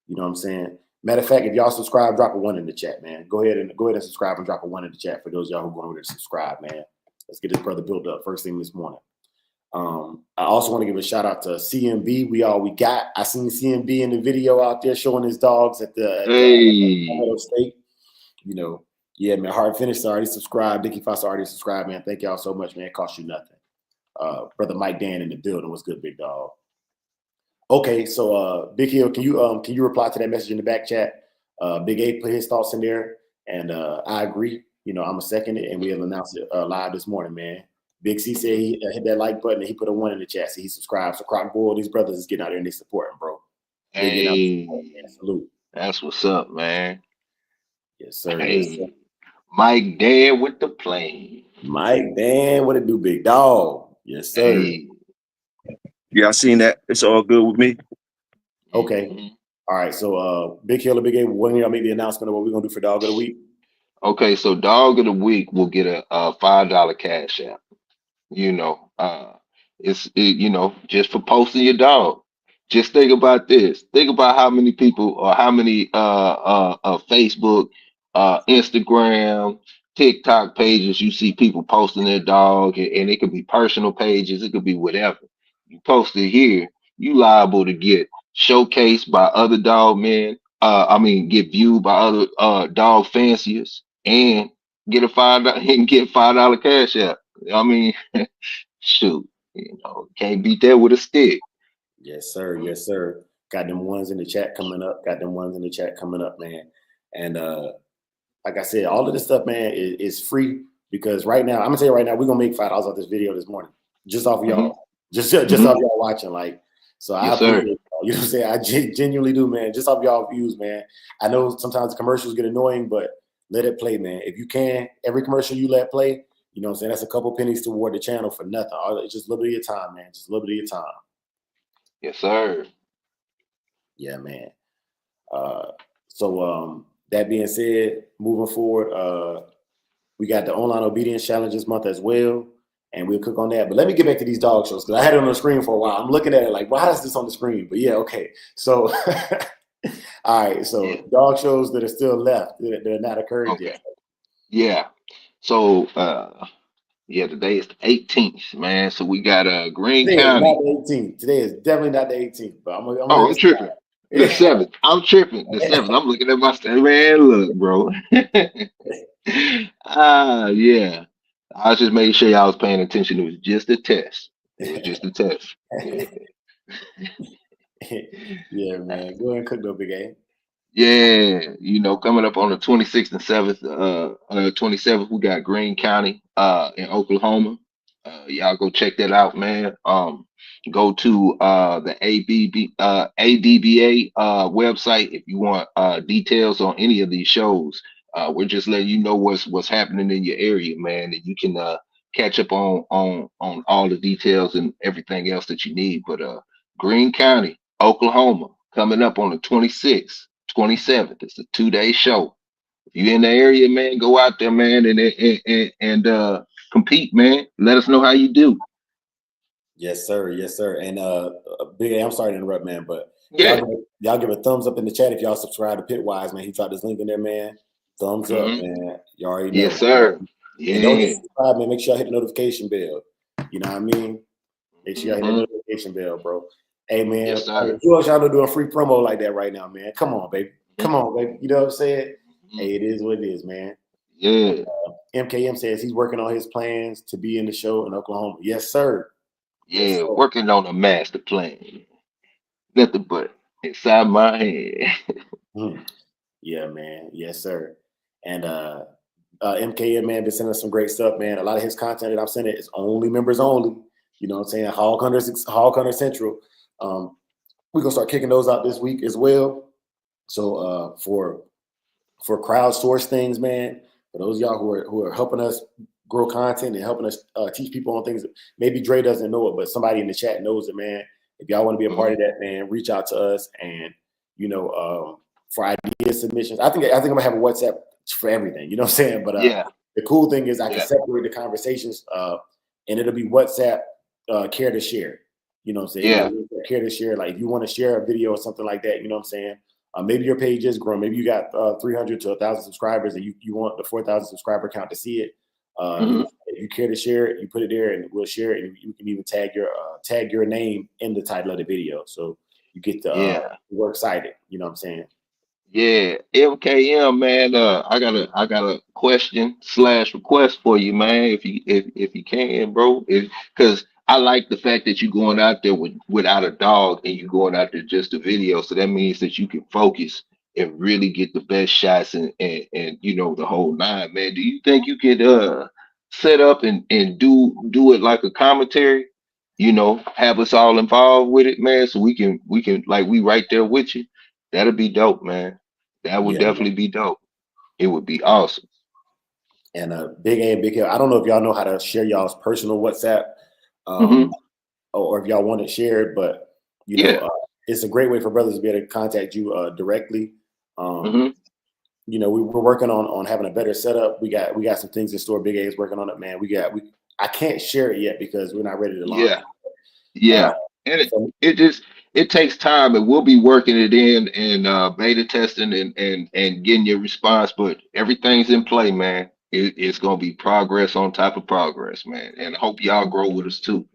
You know what I'm saying? Matter of fact, if y'all subscribe, drop a 1 in the chat, man. Go ahead and subscribe and drop a 1 in the chat for those of y'all who are going over there to subscribe, man. Let's get this brother built up first thing this morning. I also want to give a shout out to CMB. We got. I seen CMB in the video out there showing his dogs at the state. You know, yeah, man. Hard Finish already subscribed. Dickie Foster already subscribed, man. Thank y'all so much, man. It cost you nothing. Brother Mike Dan in the building. What's good, big dog? Okay, so Big Hill, can you reply to that message in the back chat? Big A put his thoughts in there, and I agree. You know, I'm a second it, and we'll announce it live this morning, man. Big C said he hit that like button and he put a 1 in the chat. So he subscribed. So Croc Bull, these brothers is getting out there and they supporting, bro. Hey, salute. That's what's up, man. Yes, sir. Hey, yes, sir. Mike Dan with the plane. Mike Dan, what it do, big dog? Yes, sir. Hey. Yeah, I seen that. It's all good with me. Okay. All right. So Big Hill or Big A, when y'all make the announcement of what we're gonna do for Dog of the Week? Okay, so Dog of the Week will get a $5 cash app. You know, you know, just for posting your dog. Just think about this. Think about how many people or how many Facebook, Instagram, TikTok pages you see people posting their dog, and it could be personal pages, it could be whatever. You post it here, you liable to get showcased by other dog men. Get viewed by other dog fanciers, and get a $5 cash app. I mean, shoot, you know, can't beat that with a stick. Yes, sir. Yes, sir. Got them ones in the chat coming up. Man. And like I said, all of this stuff, man, is free, because right now, I'm gonna tell you right now, we're gonna make $5 off this video this morning, just off of y'all, just off y'all watching. Like, so I appreciate it. You know what I'm saying? I genuinely do, man. Just off y'all views, man. I know sometimes the commercials get annoying, but let it play, man. If you can, every commercial you let play, you know what I'm saying? That's a couple pennies toward the channel for nothing. It's just a little bit of your time, man. Just a little bit of your time. Yes, sir. Yeah, man. So that being said, moving forward, we got the online obedience challenge this month as well, and we'll cook on that. But let me get back to these dog shows because I had it on the screen for a while. I'm looking at it like, why is this on the screen? But yeah, okay. So, all right. So dog shows that are still left that are not occurred yet. Yeah. So today is the 18th, man. So we got Greene Today County. is not the 18th. Today is definitely not the 18th. But I'm tripping. The 7th. I'm tripping. The 7th. I'm looking at my man. Look, bro. Yeah. I was just making sure y'all was paying attention. It was just a test. It was just a test. Yeah, man. Go ahead and cook though, Big A. Yeah, coming up on the 26th and 7th, 27th, we got Greene County in Oklahoma. Y'all go check that out, man. Go to the ADBA website if you want details on any of these shows. We're just letting you know what's happening in your area, man, and you can catch up on all the details and everything else that you need. But Greene County, Oklahoma, coming up on the 26th. 27th. It's a 2-day show. If you're in the area, man, go out there, man, and compete, man. Let us know how you do. Yes, sir. Yes, sir. And Big A, I'm sorry to interrupt, man, but yeah, y'all give a thumbs up in the chat if y'all subscribe to Pitwise, man. He dropped his link in there, man. Thumbs up, man. You already know. Yes, sir. Yeah. And don't just subscribe, man. Make sure y'all hit the notification bell. You know what I mean? Make sure y'all hit the notification bell, bro. Hey, man. Yes, sir. Who else y'all know doing free promo like that right now, man? Come on, baby. Come on, baby. You know what I'm saying? Hey, it is what it is, man. Yeah. MKM says he's working on his plans to be in the show in Oklahoma. Yes, sir. Yeah, yes, sir. Working on a master plan. Nothing but inside my head. Yeah, man. Yes, sir. And MKM, man, been sending us some great stuff, man. A lot of his content that I'm sending is only members only. You know what I'm saying? Hog Hunter Central. We're gonna start kicking those out this week as well. So for crowdsource things, man, for those of y'all who are helping us grow content and helping us teach people on things that maybe Dre doesn't know it, but somebody in the chat knows it, man. If y'all want to be a part of that, man, reach out to us. And for idea submissions, I think I'm gonna have a WhatsApp for everything. You know what I'm saying? But the cool thing is I can separate the conversations, and it'll be WhatsApp care to share. You know what I'm saying? Care to share. Like if you want to share a video or something like that, you know what I'm saying? Maybe your page is growing. Maybe you got 300 to 1,000 subscribers, and you want the 4,000 subscriber count to see it. If you care to share it, you put it there, and we'll share it. And you can even tag your name in the title of the video, so you get the we're excited. You know what I'm saying? Yeah, MKM, man. I got a question/request for you, man. If you can, bro. Because I like the fact that you're going out there without a dog and you're going out there just a video. So that means that you can focus and really get the best shots and the whole nine, man. Do you think you could set up and do it like a commentary? Have us all involved with it, man, so we can like we right there with you. That'll be dope, man. That would definitely be dope. It would be awesome. And Big A and Big Hill, I don't know if y'all know how to share y'all's personal WhatsApp, or if y'all want it shared, but it's a great way for brothers to be able to contact you directly. We're working on having a better setup. We got some things in store. Big A is working on it, man. I can't share it yet because we're not ready to launch. And it takes time, and we'll be working it in and beta testing and getting your response. But everything's in play, man. It's gonna be progress on top of progress, man. And I hope y'all grow with us too.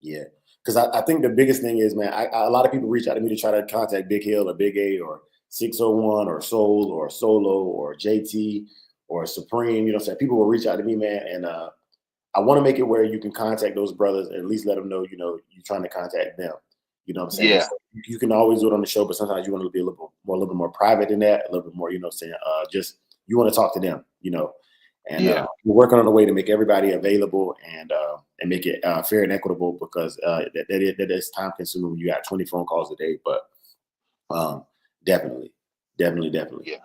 Yeah, because I think the biggest thing is, man, a lot of people reach out to me to try to contact Big Hill or Big A or 601 or Soul or Solo or JT or Supreme. You know what I'm saying? People will reach out to me, man, and I want to make it where you can contact those brothers and at least let them know, you're trying to contact them. You know what I'm saying? Yeah. So you can always do it on the show, but sometimes you want to be a little bit more private than that, a little bit more, just you want to talk to them, And we're working on a way to make everybody available and make it fair and equitable because that is time consuming when you got 20 phone calls a day. But definitely. Yeah.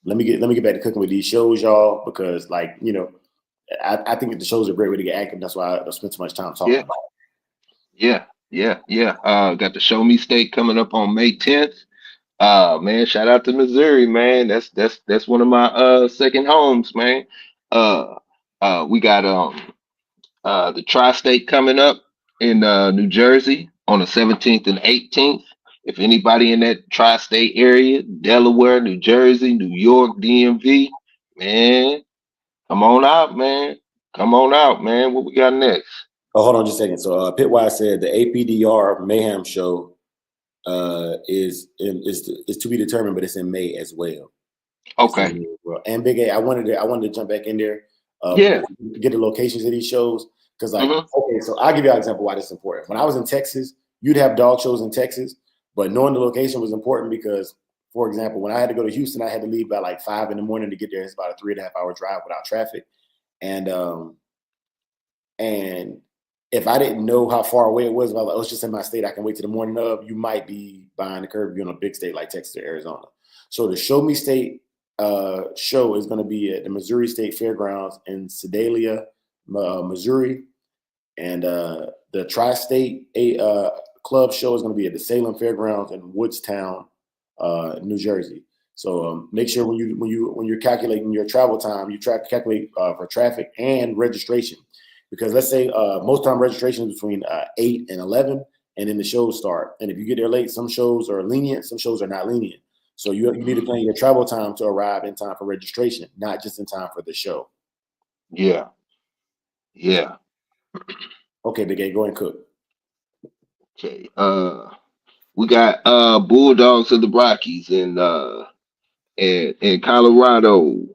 Let me get back to cooking with these shows, y'all, because I think the shows are a great way to get active. That's why I don't spend too much time talking about it. Yeah. Got the Show Me Steak coming up on May 10th. Man, shout out to Missouri, man. That's one of my second homes, man. We got the tri-state coming up in New Jersey on the 17th and 18th. If anybody in that tri-state area, Delaware, New Jersey, New York, DMV, man, come on out, man. Come on out, man. What we got next? Oh, hold on just a second. So Pitwise said the APDR Mayhem show is to be determined, but it's in May as well. Okay. And Big A, I wanted to jump back in there. Yeah. Get the locations of these shows. Because okay, so I'll give you an example why this is important. When I was in Texas, you'd have dog shows in Texas, but knowing the location was important because, for example, when I had to go to Houston, I had to leave by like 5 a.m. to get there. It's about a 3.5 hour drive without traffic. And if I didn't know how far away it was, if I was like, oh, it's just in my state, I can wait till the morning of, you might be behind the curve if you're in a big state like Texas or Arizona. So the Show Me State show is going to be at the Missouri State Fairgrounds in Sedalia, Missouri. And the Tri-State Club show is going to be at the Salem Fairgrounds in Woodstown, New Jersey. So make sure when you're calculating your travel time, you calculate for traffic and registration, because let's say most time registration is between 8 and 11, and then the shows start. And if you get there late, some shows are lenient, some shows are not lenient. So you need to plan your travel time to arrive in time for registration, not just in time for the show. Yeah. Yeah. Okay, Big A, go and cook. Okay. We got Bulldogs of the Rockies in Colorado.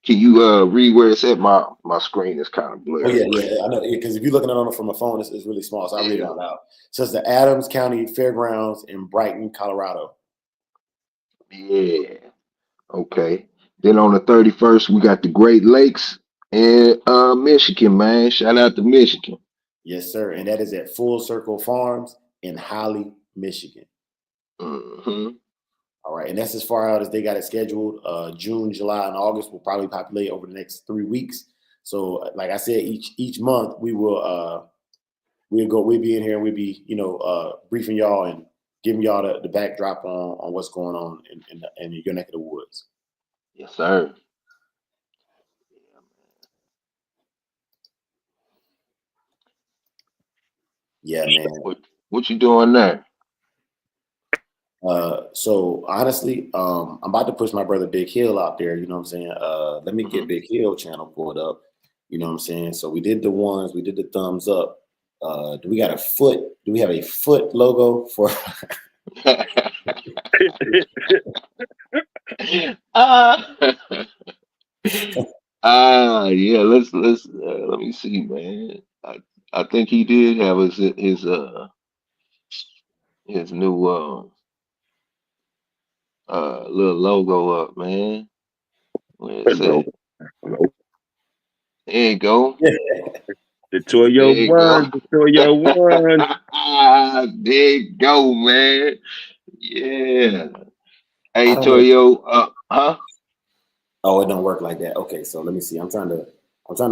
Can you read where it's at? My screen is kind of blurry. Oh yeah, I know. Because if you're looking at it from a phone, it's really small. So I'll read it out loud. So it's the Adams County Fairgrounds in Brighton, Colorado. Yeah. Okay. Then on the 31st, we got the Great Lakes and Michigan, man. Shout out to Michigan. Yes, sir. And that is at Full Circle Farms in Holly, Michigan. Mm-hmm. All right. And that's as far out as they got it scheduled. June, July, and August will probably populate over the next 3 weeks. So like I said, each month we'll be in here and we'll be, briefing y'all and giving y'all the backdrop on what's going on in your neck of the woods. Yes, sir. Yeah, man. What you doing there? So honestly, I'm about to push my brother Big Hill out there. You know what I'm saying? Let me get Big Hill channel pulled up. You know what I'm saying? So we did the ones, we did the thumbs up. Do we have a foot logo for? Yeah. Let's let me see, man. I think he did have his new little logo up, man. Where it say? There you go. The Toyo one, the Toyo one. There you go, man. Yeah. Hey, Toyo, huh? Oh, it don't work like that. Okay, so let me see. I'm trying to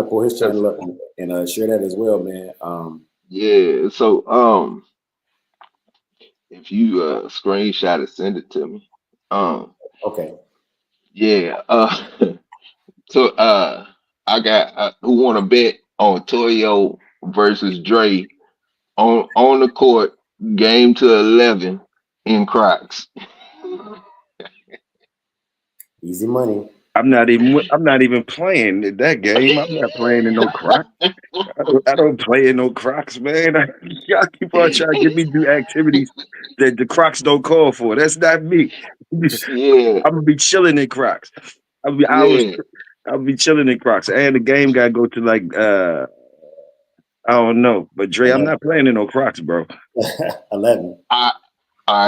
pull his channel up and share that as well, man. Yeah. So if you screenshot it, send it to me. Okay. Yeah. So I got who want to bet on Toyo versus Dre on the court, game to 11 in Crocs. Easy money. I'm not even playing that game. I'm not playing in no Crocs. I don't play in no Crocs, man. Y'all keep on trying to get me do activities that the Crocs don't call for. That's not me. Yeah. I'm gonna be chilling in Crocs. I'll be chilling in Crocs. And the game gotta go to like I don't know. But Dre, I'm not playing in no Crocs, bro. 11.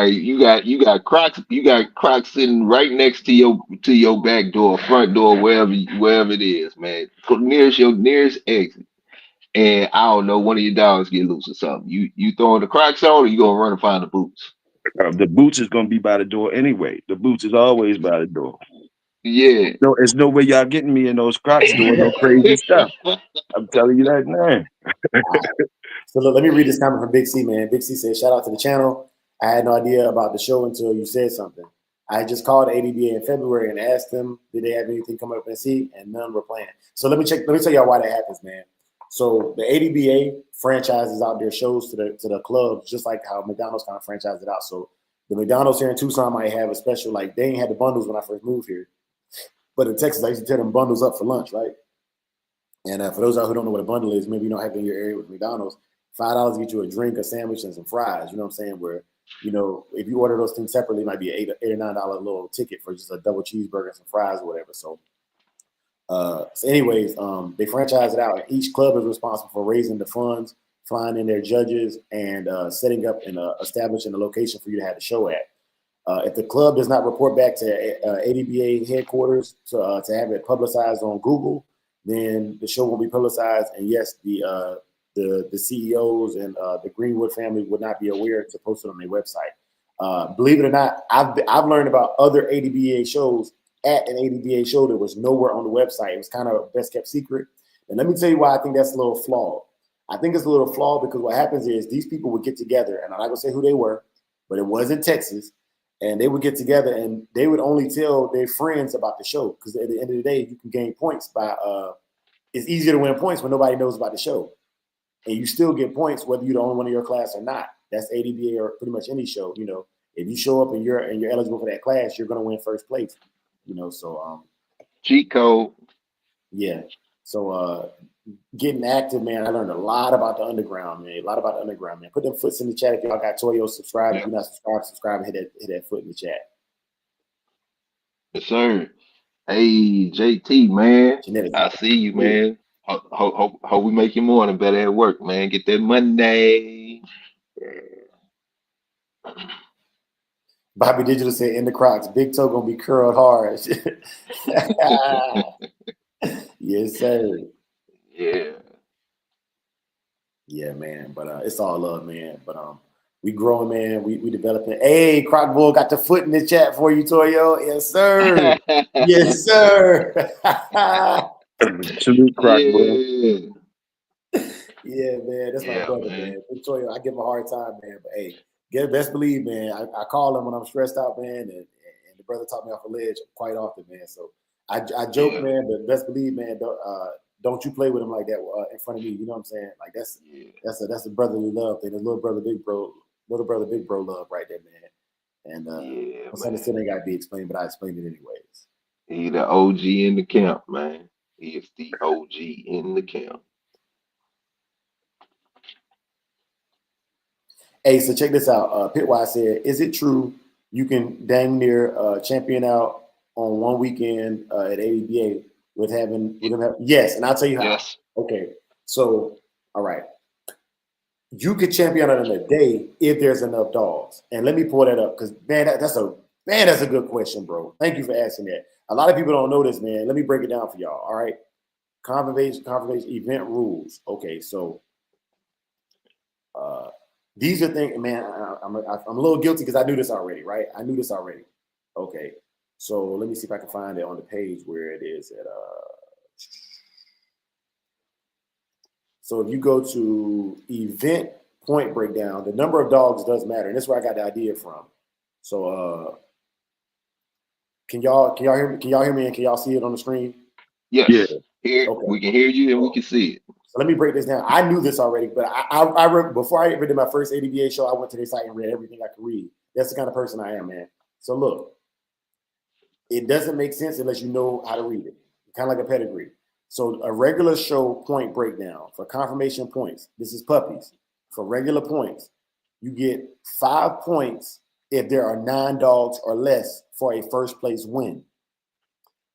You got Crocs sitting right next to your back door, front door, wherever it is, man. Nearest your nearest exit. And I don't know, one of your dogs get loose or something. You throwing the Crocs on, or you gonna run and find the boots? The boots is gonna be by the door anyway. The boots is always by the door. Yeah. No, there's no way y'all getting me in those Crocs doing no crazy stuff. I'm telling you that now. So look, let me read this comment from Big C, man. Big C said, "Shout out to the channel. I had no idea about the show until you said something. I just called the ADBA in February and asked them, did they have anything come up and see? And none were playing. So let me tell y'all why that happens, man. So the ADBA franchises out their shows to the clubs, just like how McDonald's kind of franchised it out. So the McDonald's here in Tucson might have a special, like they ain't had the bundles when I first moved here. But in Texas, I used to tear them bundles up for lunch, right? And for those out who don't know what a bundle is, maybe you don't have it in your area with McDonald's, $5 to get you a drink, a sandwich, and some fries. You know what I'm saying? Where, you know, if you order those things separately, it might be $8 or $9 little ticket for just a double cheeseburger and some fries or whatever. So anyways, they franchise it out. Each club is responsible for raising the funds, flying in their judges, and setting up and establishing a location for you to have the show at. If the club does not report back to ADBA headquarters to have it publicized on Google, then the show won't be publicized. And yes, the CEOs and the Greenwood family would not be aware to post it on their website. Believe it or not, I've learned about other ADBA shows at an ADBA show that was nowhere on the website. It was kind of best kept secret. And let me tell you why I think that's a little flawed. I think it's a little flawed because what happens is these people would get together, and I'm not gonna say who they were, but it was in Texas, and they would get together and they would only tell their friends about the show because at the end of the day, you can gain points by it's easier to win points when nobody knows about the show. And you still get points whether you're the only one in your class or not. That's ADBA or pretty much any show. You know, if you show up and you're eligible for that class, you're gonna win first place. You know, so cheat code. Yeah. So getting active, man. I learned a lot about the underground, man. Put them foots in the chat if y'all got Toyo. Subscribe. If you're not subscribed, hit that foot in the chat. Yes, sir. Hey, JT, man. Genetic. I see you, man. Hope we make your morning better at work, man. Get that Monday. Yeah. Bobby Digital said, in the Crocs, big toe gonna be curled hard. Yes, sir. Yeah. Yeah, man. But it's all love, man. But we growing, man. We developing. Hey, Croc Bull got the foot in the chat for you, Toyo. Yes, sir. Yes, sir. Salute, Croc, bro. Yeah, man. That's my brother, man. Toyo, I give him a hard time, man. But hey, best believe, man. I call him when I'm stressed out, man, and the brother taught me off a ledge quite often, man. So I joke, man, but best believe, man, don't you play with him like that in front of me. You know what I'm saying? Like that's a brotherly love thing. That's little brother, big bro love right there, man. And something still ain't gotta be explained, but I explained it anyways. He the OG in the camp, man. He is the OG in the camp. Hey, so check this out. Pitwise said, is it true you can dang near champion out on one weekend at ADBA with having yes, and I'll tell you how. Yes. Okay, so all right. You could champion out in a day if there's enough dogs. And let me pull that up because that's a good question, bro. Thank you for asking that. A lot of people don't know this, man. Let me break it down for y'all. All right. Confirmation event rules. Okay, so these are things, man. I'm a little guilty because I knew this already, right? I knew this already. Okay, so let me see if I can find it on the page where it is at. So if you go to event point breakdown, the number of dogs does matter, and that's where I got the idea from. So can y'all hear me? Can y'all hear me? And can y'all see it on the screen? Yes. Yeah. Here, okay. We can hear you and we can see it. So let me break this down. I knew this already, but I read, before I ever did my first ADBA show, I went to their site and read everything I could read. That's the kind of person I am, man. So look, it doesn't make sense unless you know how to read it. Kind of like a pedigree. So a regular show point breakdown for confirmation points. This is puppies. For regular points, you get 5 points if there are 9 dogs or less for a first place win.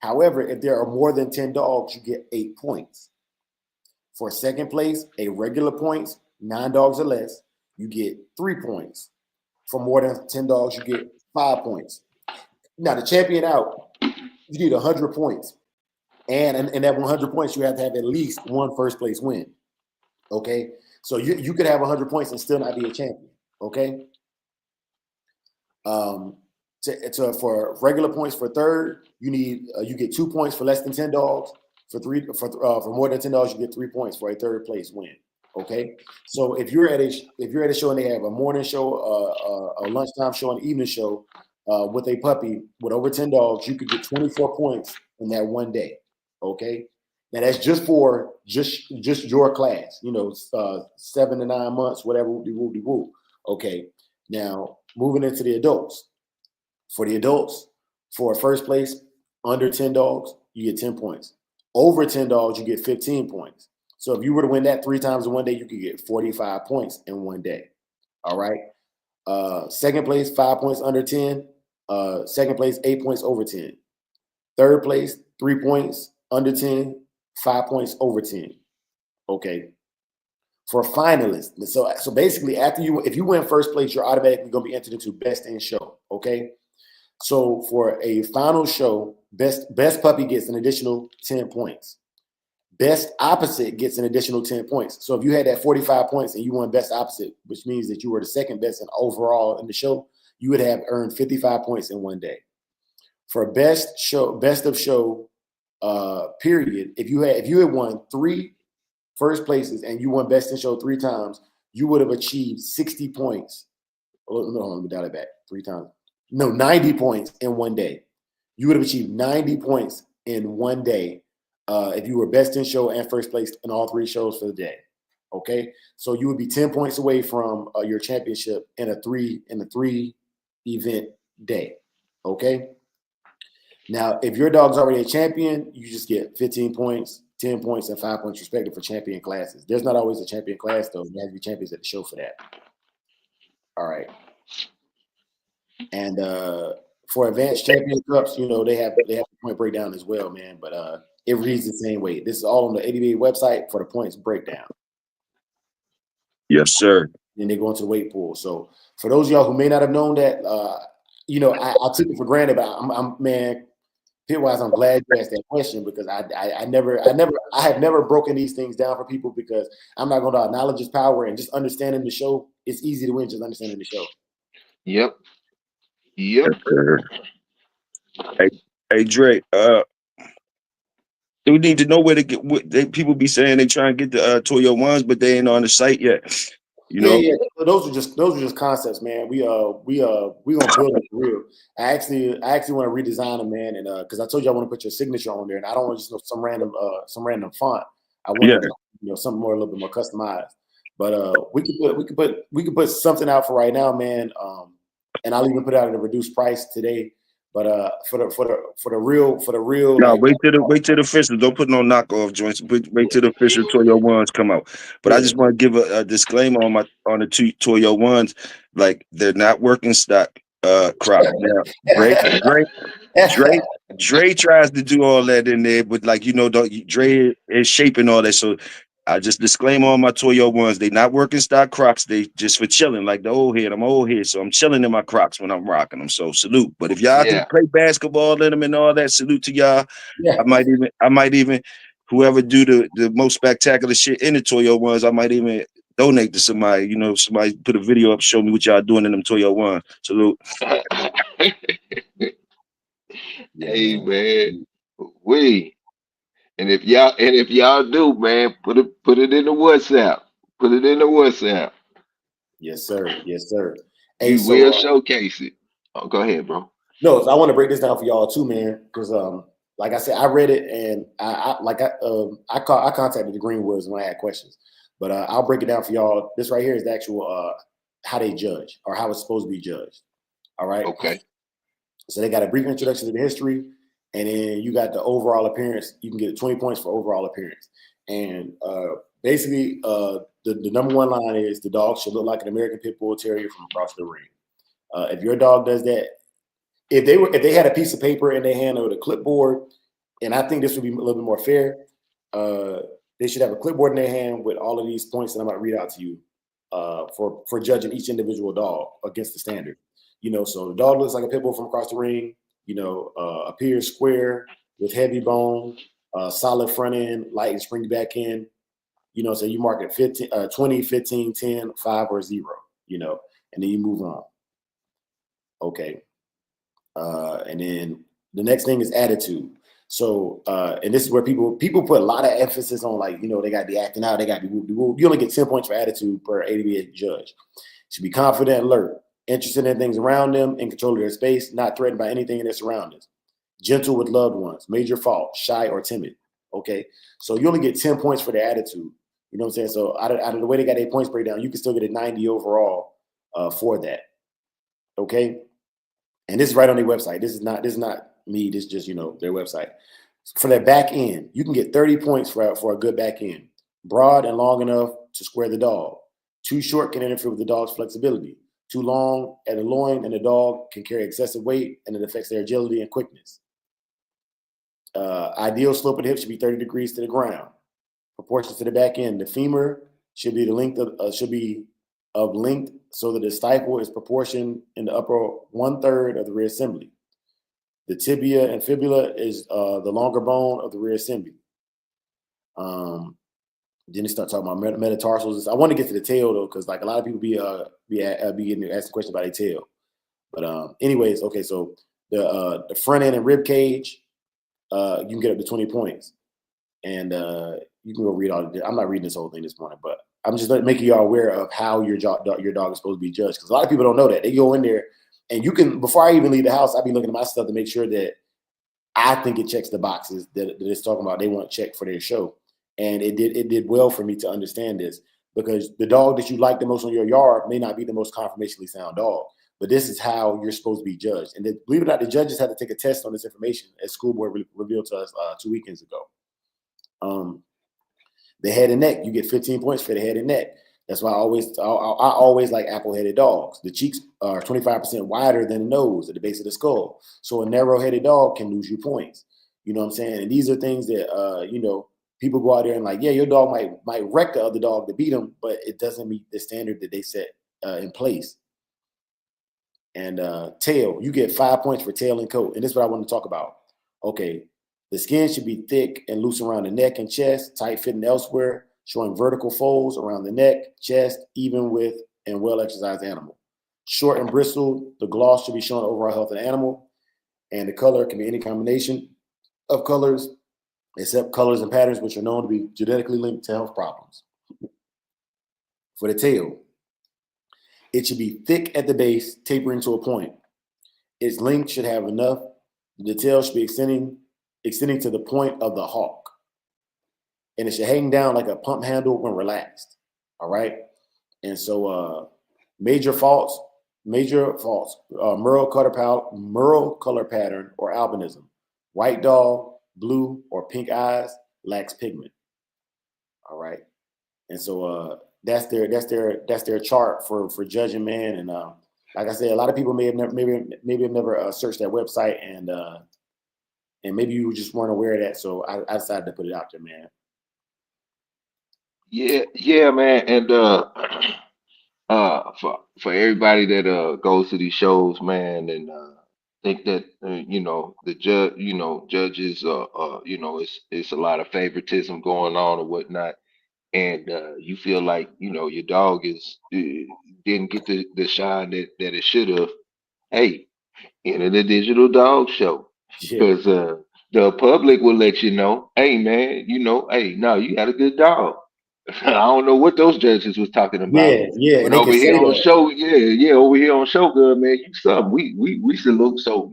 However, if there are more than 10 dogs, you get 8 points. For second place, a regular points, 9 dogs or less, you get 3 points. For more than 10 dogs, you get 5 points. Now, to champion out, you need 100 points. And in that 100 points, you have to have at least one first place win. Okay? So you could have 100 points and still not be a champion. Okay? For regular points for third, you get 2 points for less than 10 dogs. For more than 10 dogs, you get 3 points for a third place win. Okay, so if you're at a show and they have a morning show, a lunchtime show, and an evening show, with a puppy with over 10 dogs, you could get 24 points in that one day. Okay. Now that's just for just your class, 7 to 9 months, whatever. Whoop-de-whoop-de-whoop. Okay. Now moving into the adults. For the adults, for first place, under 10 dogs, you get 10 points. Over 10 dogs, you get 15 points. So if you were to win that 3 times in one day, you could get 45 points in one day. All right. Second place, 5 points under 10. Second place, 8 points over 10. Third place, 3 points under 10, 5 points over 10. Okay. For finalists, so basically, if you win first place, you're automatically going to be entered into best in show. Okay. So for a final show, best puppy gets an additional 10 points. Best opposite gets an additional 10 points. So if you had that 45 points and you won best opposite, which means that you were the second best in overall in the show, you would have earned 55 points in one day. For best of show, period, if you had won 3 first places and you won best in show 3 times, you would have achieved 60 points. Oh, no, let me dial it back 3 times. No, 90 points in one day. You would have achieved 90 points in one day if you were best in show and first place in all 3 shows for the day. Okay, so you would be 10 points away from your championship in a 3 event day. Okay. Now, if your dog's already a champion, you just get 15 points, 10 points, and 5 points respective for champion classes. There's not always a champion class though. You have to be champions at the show for that. All right. And for advanced champion cups, they have the point breakdown as well, man. But it reads the same way. This is all on the ADBA website for the points breakdown. Yes, sir. And they go into the weight pool. So for those of y'all who may not have known that, I took it for granted, but I'm man, Pitwise, I'm glad you asked that question because I have never broken these things down for people because I'm not going to knowledge is power and just understanding the show. It's easy to win just understanding the show. Yep. Yes, sir. Hey, Dre. We need to know where to get. People be saying they try and get the Toyo ones, but they ain't on the site yet. Yeah. Those are just concepts, man. We gonna build it for real. I actually want to redesign them, man, and because I told you I want to put your signature on there, and I don't want just some random font. I want something more a little bit more customized. But we could put something out for right now, man. And I'll even put it out at a reduced price today. But for the real. No, wait till the official. Don't put no knockoff joints. Wait till the official Toyo ones come out. But I just want to give a disclaimer on the 2 Toyo ones. Like they're not working stock crop. Now, Dre tries to do all that in there, but Dre is shaping all that. So I just disclaimer on my Toyo ones. They not working stock Crocs. They just for chilling, like the old head. I'm old head, so I'm chilling in my Crocs when I'm rocking them. So salute. But if y'all can play basketball in them and all that, salute to y'all. Yeah. I might even whoever do the most spectacular shit in the Toyo ones, I might even donate to somebody. Somebody put a video up, show me what y'all doing in them Toyo ones. Salute. Hey man, And if y'all do, man, put it in the WhatsApp. Put it in the WhatsApp. Yes, sir. Yes, sir. Hey, will showcase it. Oh, go ahead, bro. No, so I want to break this down for y'all too, man. Because like I said, I read it and I contacted the Greenwoods when I had questions. But I'll break it down for y'all. This right here is the actual how they judge or how it's supposed to be judged. All right. Okay. So they got a brief introduction to the history. And then you got the overall appearance. You can get 20 points for overall appearance. And basically, the number one line is the dog should look like an American Pit Bull Terrier from across the ring. If your dog does that, if they had a piece of paper in their hand or a clipboard, and I think this would be a little bit more fair, they should have a clipboard in their hand with all of these points that I'm about to read out to you for judging each individual dog against the standard. So the dog looks like a pit bull from across the ring. Appears square with heavy bone, solid front end, light and springy back end. So you mark it 15, 20, 15, 10, 5, or 0, and then you move on. Okay. And then the next thing is attitude. So, and this is where people put a lot of emphasis on, they got to be acting out, they got to be whoop. You only get 10 points for attitude per ADBA judge. Should be confident, alert. interested in things around them, in control of their space, not threatened by anything in their surroundings, gentle with loved ones, major fault, shy or timid. Okay, so you only get 10 points for their attitude. You know what I'm saying? So out of the way they got their points breakdown, you can still get a 90 overall for that. Okay, and this is right on their website. This is not me. This is just their website. For their back end, you can get 30 points for a good back end. Broad and long enough to square the dog. Too short can interfere with the dog's flexibility. Too long at the loin, and the dog can carry excessive weight, and it affects their agility and quickness. Ideal slope of the hip should be 30 degrees to the ground. Proportions to the back end. The femur should be of length so that the stifle is proportioned in the upper 1/3 of the rear assembly. The tibia and fibula is the longer bone of the rear assembly. Then they start talking about metatarsals. I want to get to the tail though, because like a lot of people be asking questions about their tail. But anyways, okay, so the front end and rib cage, you can get up to 20 points, and you can go read all of it. I'm not reading this whole thing this morning, but I'm just making y'all aware of how your dog is supposed to be judged, because a lot of people don't know that. They go in there, and you can, before I even leave the house, I'll be looking at my stuff to make sure that I think it checks the boxes that it's talking about. They want checked for their show. And it did well for me to understand this, because the dog that you like the most on your yard may not be the most conformationally sound dog, but this is how you're supposed to be judged. And believe it or not, the judges had to take a test on this information, as school board revealed to us 2 weekends ago. The head and neck, you get 15 points for the head and neck. That's why I always like apple-headed dogs. The cheeks are 25% wider than the nose at the base of the skull. So a narrow-headed dog can lose you points. You know what I'm saying? And these are things that, people go out there and like, yeah, your dog might wreck the other dog to beat them, but it doesn't meet the standard that they set in place. And tail, you get 5 points for tail and coat. And this is what I want to talk about. Okay, the skin should be thick and loose around the neck and chest, tight fitting elsewhere, showing vertical folds around the neck, chest, even with and well-exercised animal. Short and bristled, the gloss should be showing overall health of the animal. And the color can be any combination of colors, except colors and patterns which are known to be genetically linked to health problems. For the tail, it should be thick at the base, tapering to a point. Its length should have enough. The tail should be extending to the point of the hawk. And it should hang down like a pump handle when relaxed. All right. And so major faults, merle color pattern or albinism. White dog, blue or pink eyes, lacks pigment. All right. And so that's their chart for judging, man. And like I said, a lot of people may have never searched that website, and maybe you just weren't aware of that. So I decided to put it out there, man. Yeah, man. And for everybody that goes to these shows, man, and think that the judges it's a lot of favoritism going on or whatnot, and you feel like your dog didn't get the shine that it should have. Hey, enter the digital dog show, Yeah. because the public will let you know, hey man, hey, no, you got a good dog. I don't know what those judges was talking about, Yeah, but and they over can here say on that. show, yeah, over here on Shogun, man, you something. We salute. So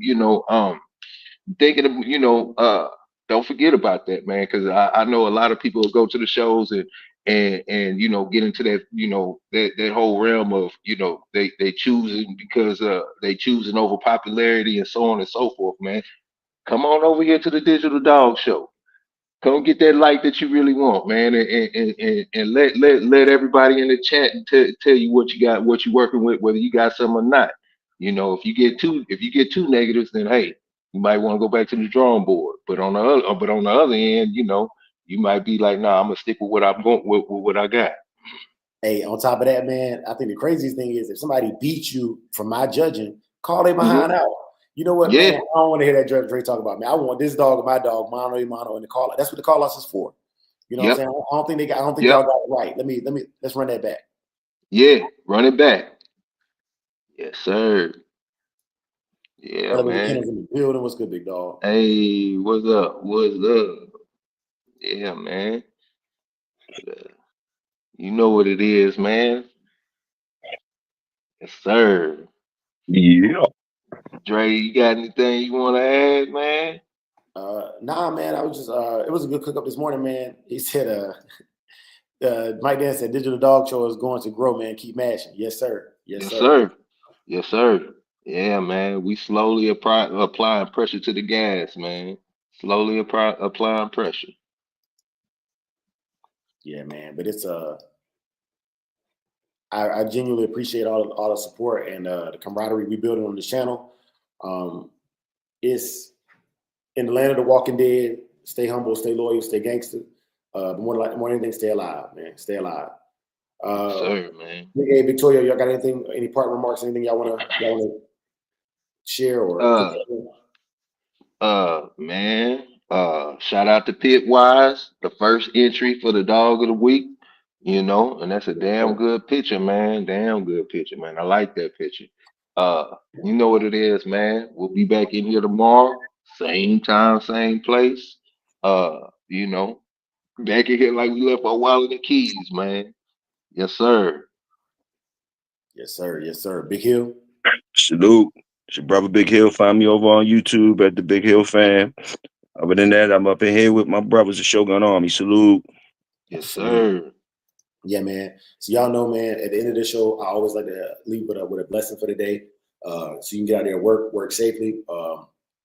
thinking of don't forget about that, man, because I know a lot of people go to the shows and get into that that whole realm of they choosing because they choosing over popularity and so on and so forth, man. Come on over here to the Digital Dog Show. Come get that like that you really want, man, and let everybody in the chat tell you what you got, what you're working with, whether you got some or not. If you get two negatives, then hey, you might want to go back to the drawing board. But on the other end, you might be like, nah, I'm gonna stick with what I'm going with what I got. Hey, on top of that, man, I think the craziest thing is if somebody beats you for my judging, call they behind out. You know what, Yeah, man? I don't want to hear that Dre talk about me. I want this dog and my dog, mano y mano, in the call. That's what the call us is for. You know what I'm yep, saying? I don't think yep, y'all got it right. Let's run that back. yeah. Run it back. Yes, sir. Yeah, Elevated man. Kennels in the building. What's good, big dog? Hey, what's up? What's up? Yeah, man. You know what it is, man. Yes, sir. Yeah. Dre, you got anything you want to add, man? Nah, man, I was just it was a good cook up this morning, man. He said Mike Dan said digital dog show is going to grow, man. Keep mashing. Yes, sir. Yes, Yes, sir. sir. Yes, sir. Yeah, man. We slowly applying pressure to the gas, man. Slowly applying pressure. Yeah, man. But it's I genuinely appreciate all the support and the camaraderie we building on the channel. It's in the land of the walking dead. Stay humble, stay loyal, stay gangster. More than anything, stay alive, man. Stay alive. Yes, sir, man. Hey, Victoria, y'all got anything? Any part remarks? Anything y'all wanna share or? Man. Shout out to Pitwise, the first entry for the dog of the week. You know, and that's a damn good picture, man. Damn good picture, man. I like that picture. You know what it is, man. We'll be back in here tomorrow, same time, same place. You know, back in here like we left our wallet and keys, man. Yes, sir. Yes, sir. Yes, sir. Big Hill. Salute. It's your brother Big Hill. Find me over on YouTube at the Big Hill Fam. Other than that, I'm up in here with my brothers, the Shogun Army. Salute. Yes, Salute. sir. Yeah, man. So y'all know, man, at the end of the show, I always like to leave with a blessing for the day. So you can get out there and work safely.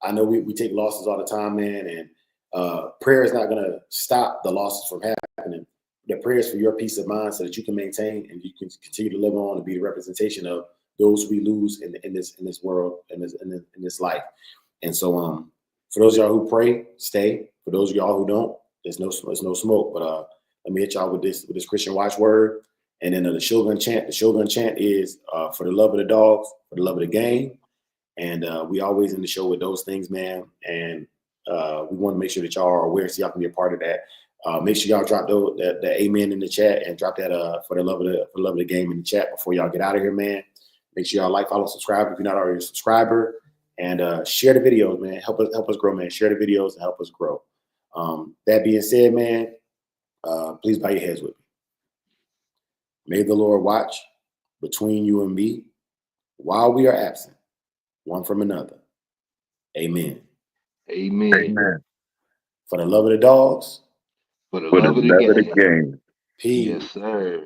I know we take losses all the time, man, and prayer is not gonna stop the losses from happening. The prayers for your peace of mind so that you can maintain and you can continue to live on and be the representation of those we lose in this world, in this life. And so for those of y'all who pray, stay. For those of y'all who don't, there's no smoke. But let me hit y'all with this Christian watchword. And then the Shogun chant. The Shogun chant is for the love of the dogs, for the love of the game. And we always in the show with those things, man. And we want to make sure that y'all are aware so y'all can be a part of that. Make sure y'all drop the amen in the chat and drop that for the love of the game in the chat before y'all get out of here, man. Make sure y'all like, follow, subscribe if you're not already a subscriber. And share the videos, man. Help us grow, man. Share the videos and help us grow. That being said, man, please bow your heads with me. May the Lord watch between you and me while we are absent, one from another. Amen. Amen. Amen. For the love of the dogs. For the For the love of the love of the game. game. Peace. Yes, sir.